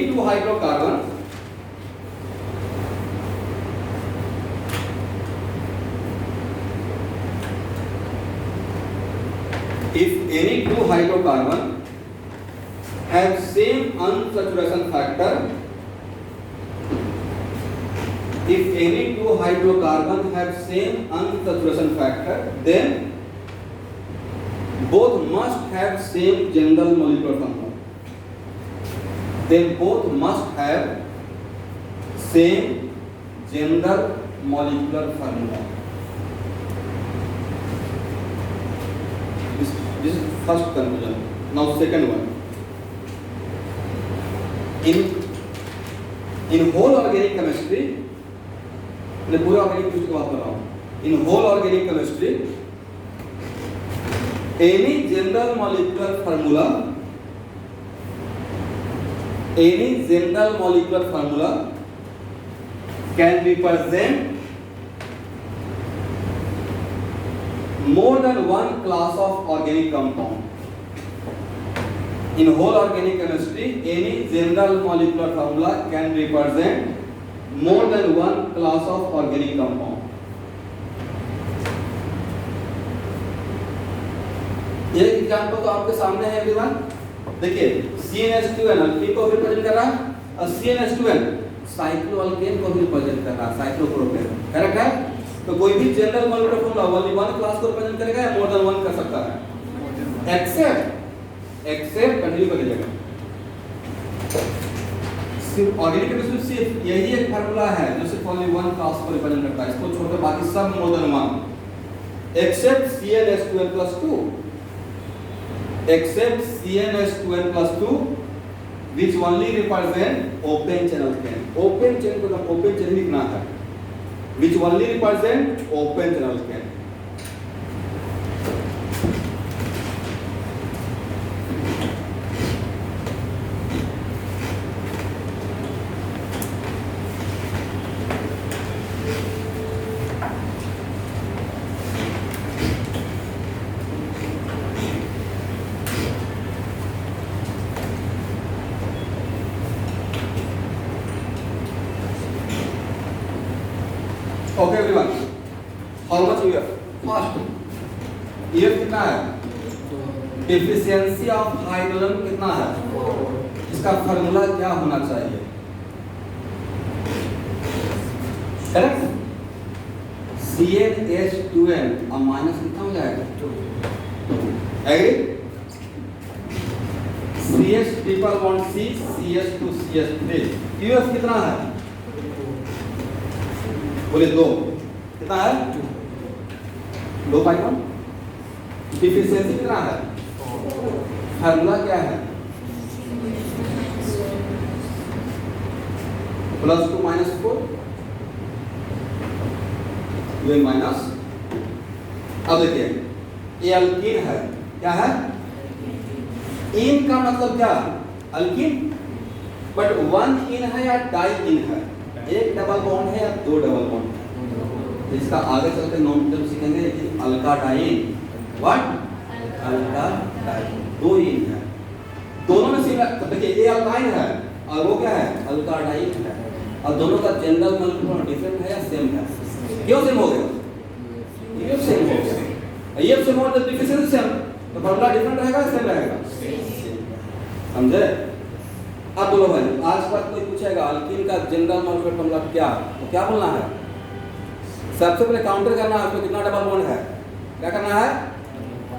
two hydrocarbons have same unsaturation factor, if any two hydrocarbons have same unsaturation factor, then both must have same general molecular formula. Then both must have same general molecular formula. This is first conclusion. Now second one. In whole organic chemistry, मैं पूरा organic chemistry की बात कर रहा हूँ. In whole organic chemistry, any general molecular formula can represent more than one class of organic compound. In whole organic chemistry, any general molecular formula can represent more than one class of organic compound. ये example तो आपके सामने है everyone. देखिए CnH2n alkyne को represent कर रहा है और CnH2n साइक्लोअल्केन को भी रिप्रेजेंट कर रहा है, साइक्लोप्रोपेन। करेक्ट है? तो कोई भी general molecular formula only one class को रिप्रेजेंट करेगा या मोर देन वन कर सकता है? एक्सेप्ट कंटिन्यू कर लीजिएगा। सिर्फ ऑर्गेनिक केमिस्ट्री सिर्फ यही एक फार्मूला है जो सिर्फ ओनली वन क्लास को रिप्रेजेंट करता है, इसको छोड़कर बाकी सब more than one except CnH2n+2, except CnH2n+2 which only represent open channel chain. Open chain को हम open chain लिखना है, which only represent open channel chain. Okay everyone, how much EF? Fast. EF कितना है? Efficiency of hydrogen कितना है? इसका formula क्या होना चाहिए? करेक्ट? CnH2n अब माइनस कितना हो जाएगा? Agree? CH triple bond C, CH2 CH3, EF कितना है? बोले दो, कितना है? 2/1। डिफिशिएंसी कितना है? फार्मूला क्या है? +2 -4 ये माइनस। अब देखिए ये अल्कीन है, क्या है? इन का मतलब क्या? अल्कीन, बट वन इन है या डाई इन है? एक डबल बॉन्ड है या दो डबल बॉन्ड है? इसका आगे चलकर नॉन टर्म सीखेंगे कि अल्काडाइन। व्हाट? अल्काडाइन, दो इन है, दोनों में सेम। तो देखिए ये अल्काइन है और वो क्या है? अल्काडाइन है, और दोनों का जनरल मॉलिक्यूलर डिफरेंट है या सेम है? क्यों सेम हो गया? ये सेम हो गया। ये सेम हो तो डिफिशिएंसी सेम, तो फार्मूला डिफरेंट रहेगा या सेम रहेगा? समझे? अब बोलो भाई, आज पर कोई पूछेगा अल्कीन का जनरल मॉलिक्यूलर फॉर्मूला क्या, तो क्या बोलना है? सबसे पहले काउंटर करना है उसमें कितना डबल बॉन्ड है, क्या करना है?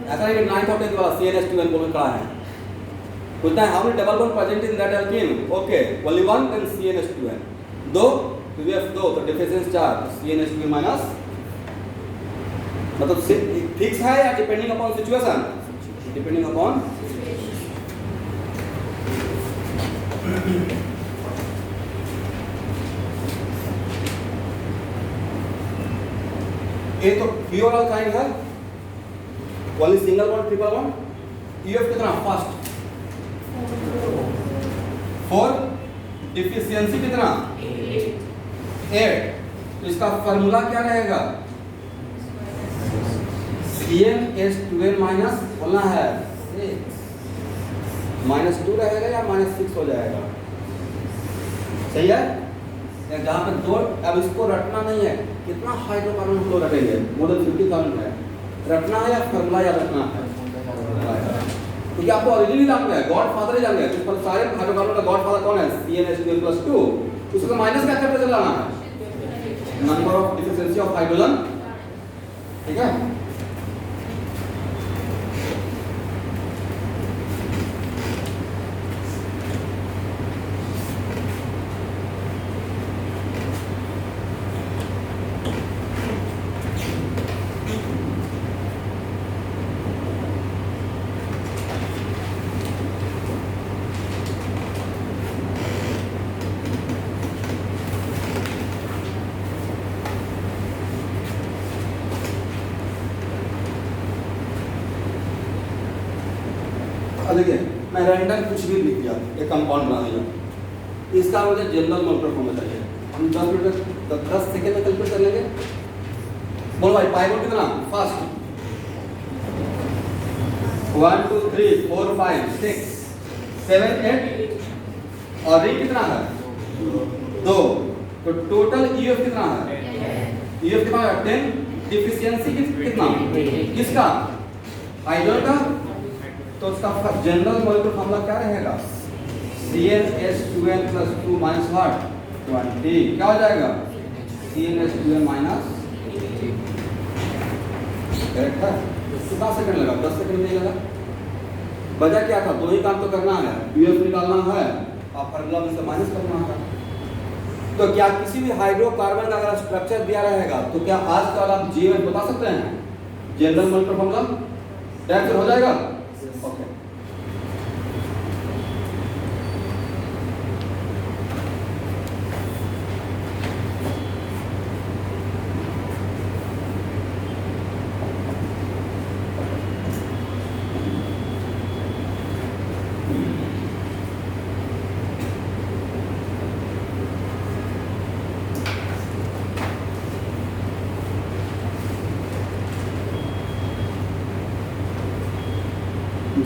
ऐसा नहीं कि 9th और 10th वाला CnH2n बोलने खड़ा है, पूछता है how many double bond present in that alkene? Okay, only one, then CnH2n. दो तो we have दो, तो डिफरेंस चार्ज CnH2 माइनस, मतलब फिक्स है या depending upon situation? Depending upon ये तो प्योर अल्काइल है, only single bond triple bond. UF कितना? फर्स्ट 4, डिफिशियंसी कितना? 8. तो इसका फार्मूला क्या रहेगा? CnH2n माइनस बोलना है -2 रहेगा या -6 हो जाएगा? सही है. जहाँ पे 2, अब इसको रटना नहीं है. कितना हाइड्रोकार्बन हम लोग रटेंगे? मोर देन 50 कार्बन है. रटना है या फार्मूला या रटना है? क्योंकि आपको ओरिजिन ही जानना है, गॉड फादर ही जानना है. तो पर सारे हाइड्रोकार्बन का गॉड फादर कौन है? CnH2n+2. उसको माइनस क्या करते चलाना है? Number of deficiency of hydrogen. ठीक है. देखिए मैं रैंडम कुछ भी लिख दिया, एक कंपाउंड बना दिया. इसका मुझे जनरल मोलर फॉर्मूला चाहिए. हम 10 मिनट 10 सेकंड में कैलकुलेट कर लेंगे. बोलो भाई, पाई बॉन्ड कितना? फर्स्ट 1 2 3 4 5 6 7 8 और रिंग कितना है? 2. तो टोटल यूएफ कितना है? यूएफ कितना है? 10. डिफिशियंसी कितना? किसका? हाइड्रोजन का. तो उसका जनरल मॉलिक्यूलर फार्मूला क्या रहेगा? CnH2n+2 minus what? 20. क्या हो जाएगा? CnH2n minus. करेक्ट है. कितना सेकंड लगा? 10 सेकंड नहीं लगा. वजह क्या था? दो ही काम तो करना है, यूएफ निकालना है और फार्मूला में से माइनस करना है. तो क्या किसी भी हाइड्रोकार्बन का अगर स्ट्रक्चर दिया रहेगा तो क्या आज कल आप जीवन बता सकते हैं? जनरल मॉलिक्यूलर फार्मूला टाइप हो जाएगा. ओके.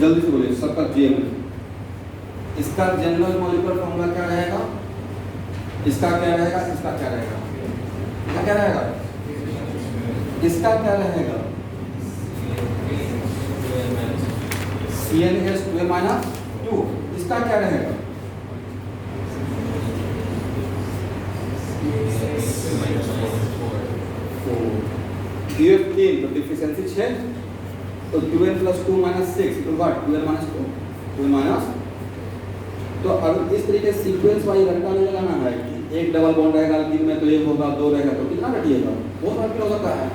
जल्दी से बोलिए सबका जेम. इसका जनरल मॉलिक्यूलर फार्मूला क्या रहेगा? इसका क्या रहेगा? इसका क्या रहेगा? इसका क्या रहेगा? इसका क्या रहेगा? CnH2n-2. इसका क्या रहेगा? UF3 तो डिफिशियंसी 6. तो 2n+2 - 6 तो व्हाट? 2n-2 2n-. तो अब इस तरीके से सीक्वेंस वाइज रट्टा नहीं लगाना है कि एक डबल बॉन्ड रहेगा दिन में तो एक होगा, 2 रहेगा तो कितना रटिएगा? बहुत रट हो सकता है.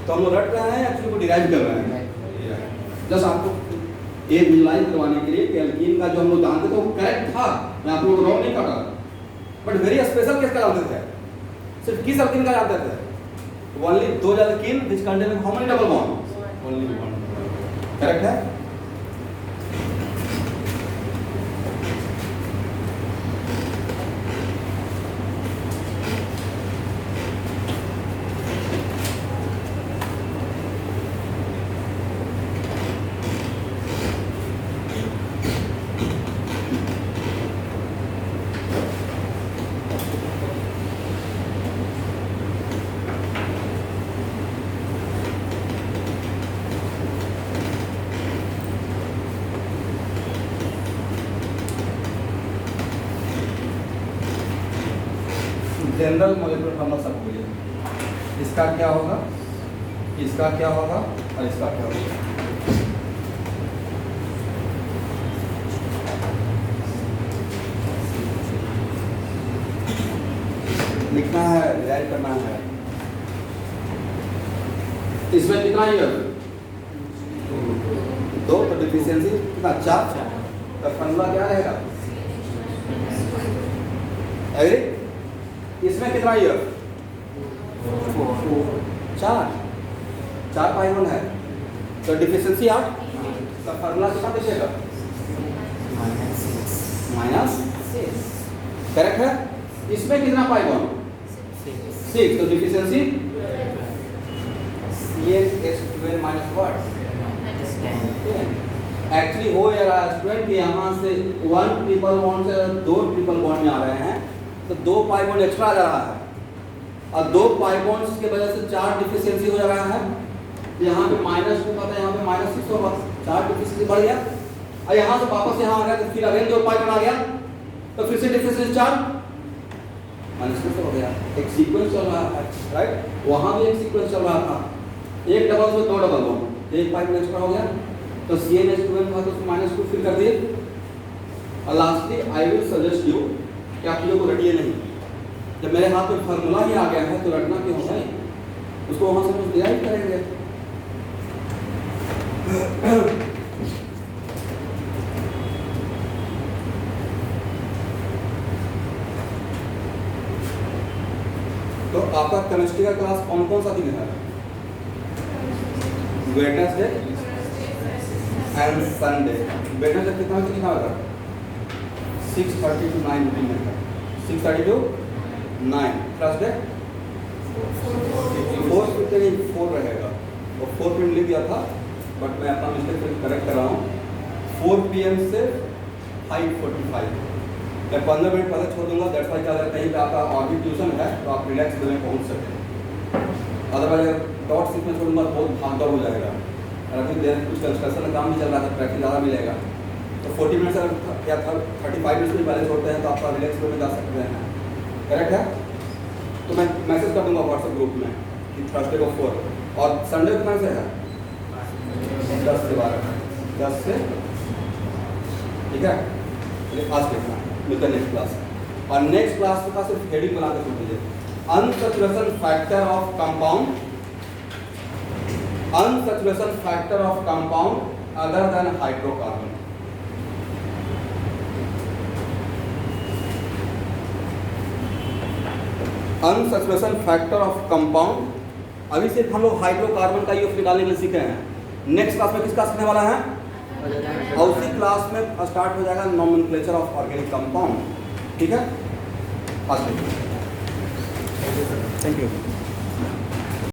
तो हम लोग रट रहे हैं एक्चुअली को डिराइव कर रहे हैं. जस्ट आपको एक विजुलाइज करवाने के लिए कि एल्कीन का जो हम लोग जानते थे वो करेक्ट था. मैं आप लोगों को रॉन्ग नहीं काटा, बट वेरी स्पेशल किसका जानते थे? सिर्फ किस एल्कीन का जानते थे? ओनली दो alkene which contain how many double bond? Only one. Correct है. जनरल मॉलिक्यूलर फार्मूला सब बोलिए. इसका क्या होगा, इसका क्या होगा और इसका क्या होगा? लिखना है, डिजाइन करना है। इसमें कितना ईयर? 2, तो डिफिशियंसी कितना? 4। तो फॉर्मूला क्या रहेगा? एग्री? इसमें कितना ईयर? 4 पाई 1 है, तो डिफिशियंसी 8। तो फॉर्मूला कितना दिखेगा? -6। करेक्ट है। इसमें कितना पाई 1? 6, तो deficiency CnH12 minus what? Actually हो ये रहा है स्टूडेंट कि यहाँ से 1 ट्रिपल बॉन्ड से 2 ट्रिपल बॉन्ड में आ रहे हैं, तो 2 पाई बॉन्ड एक्स्ट्रा आ जा रहा है, और 2 पाई बॉन्ड्स की वजह से 4 डिफिशियंसी हो जा रहा है। यहाँ पे -2 पता है, यहाँ पे -6 होगा, 4 डिफिशियंसी बढ़ गया। और यहाँ से वापस यहाँ आ गया, तो फिर अगेन 2 पाई बॉन्ड आ गया, तो फिर से डिफिशियंसी 4 -6 हो गया। एक सीक्वेंस चल रहा है, राइट? वहाँ भी एक सीक्वेंस चल रहा था, एक डबल से 2 डबल बॉन्ड, एक पाई बॉन्ड एक्स्ट्रा हो गया, तो CnH12 था तो उसमें -2 फिल कर दिए। और lastly I will suggest you कि आप चीज़ों को रटिए नहीं। जब मेरे हाथ में फार्मूला ही आ गया है तो रटना क्यों है? उसको वहाँ से कुछ डिराइव करेंगे। तो आपका केमिस्ट्री का क्लास कौन कौन सा दिन है? Wednesday and Sunday. वेडनेसडे कितना से कितना होगा? 6:30 to 9 मीटिंग है। 6:30 to 9। थर्सडे 4 रहेगा, और 4 पिन लिख दिया था, बट मैं अपना मिस्टेक करेक्ट कर रहा हूँ। 4 PM से 5:45। मैं 15 मिनट पहले छोड़ दूंगा। दैट्स वाई क्या कहीं पे आपका और भी ट्यूशन है तो आप रिलैक्स वे में पहुँच सकें। अदरवाइज अगर डॉट 6 में छोड़ूंगा बहुत भागदौड़ हो जाएगा। और अभी देर कुछ कंस्ट्रक्शन का काम भी चल रहा था, ट्रैफिक ज़्यादा मिलेगा, तो 40 मिनट से या 35 मिनट भी पहले छोड़ते हैं तो आपका रिलैक्स वे में जा सकते हैं। करेक्ट है? तो मैं मैसेज कर दूंगा व्हाट्सएप ग्रुप में कि थर्सडे को 4, और संडे कितना से है? 10 से 12। 10 से, ठीक है? चलिए आज देखना मिलता है नेक्स्ट क्लास। और नेक्स्ट क्लास का सिर्फ हेडिंग बना के सुन लीजिए, unsaturation factor of compound, unsaturation factor of compound other than hydrocarbon। Unsaturation factor of compound, अभी सिर्फ हम लोग हाइड्रोकार्बन का यूज निकालने के लिए सीखे हैं। नेक्स्ट क्लास में किसका सीखने वाला है? और उसी क्लास में स्टार्ट हो जाएगा नोमेनक्लेचर ऑफ ऑर्गेनिक कंपाउंड। ठीक है? Thank you.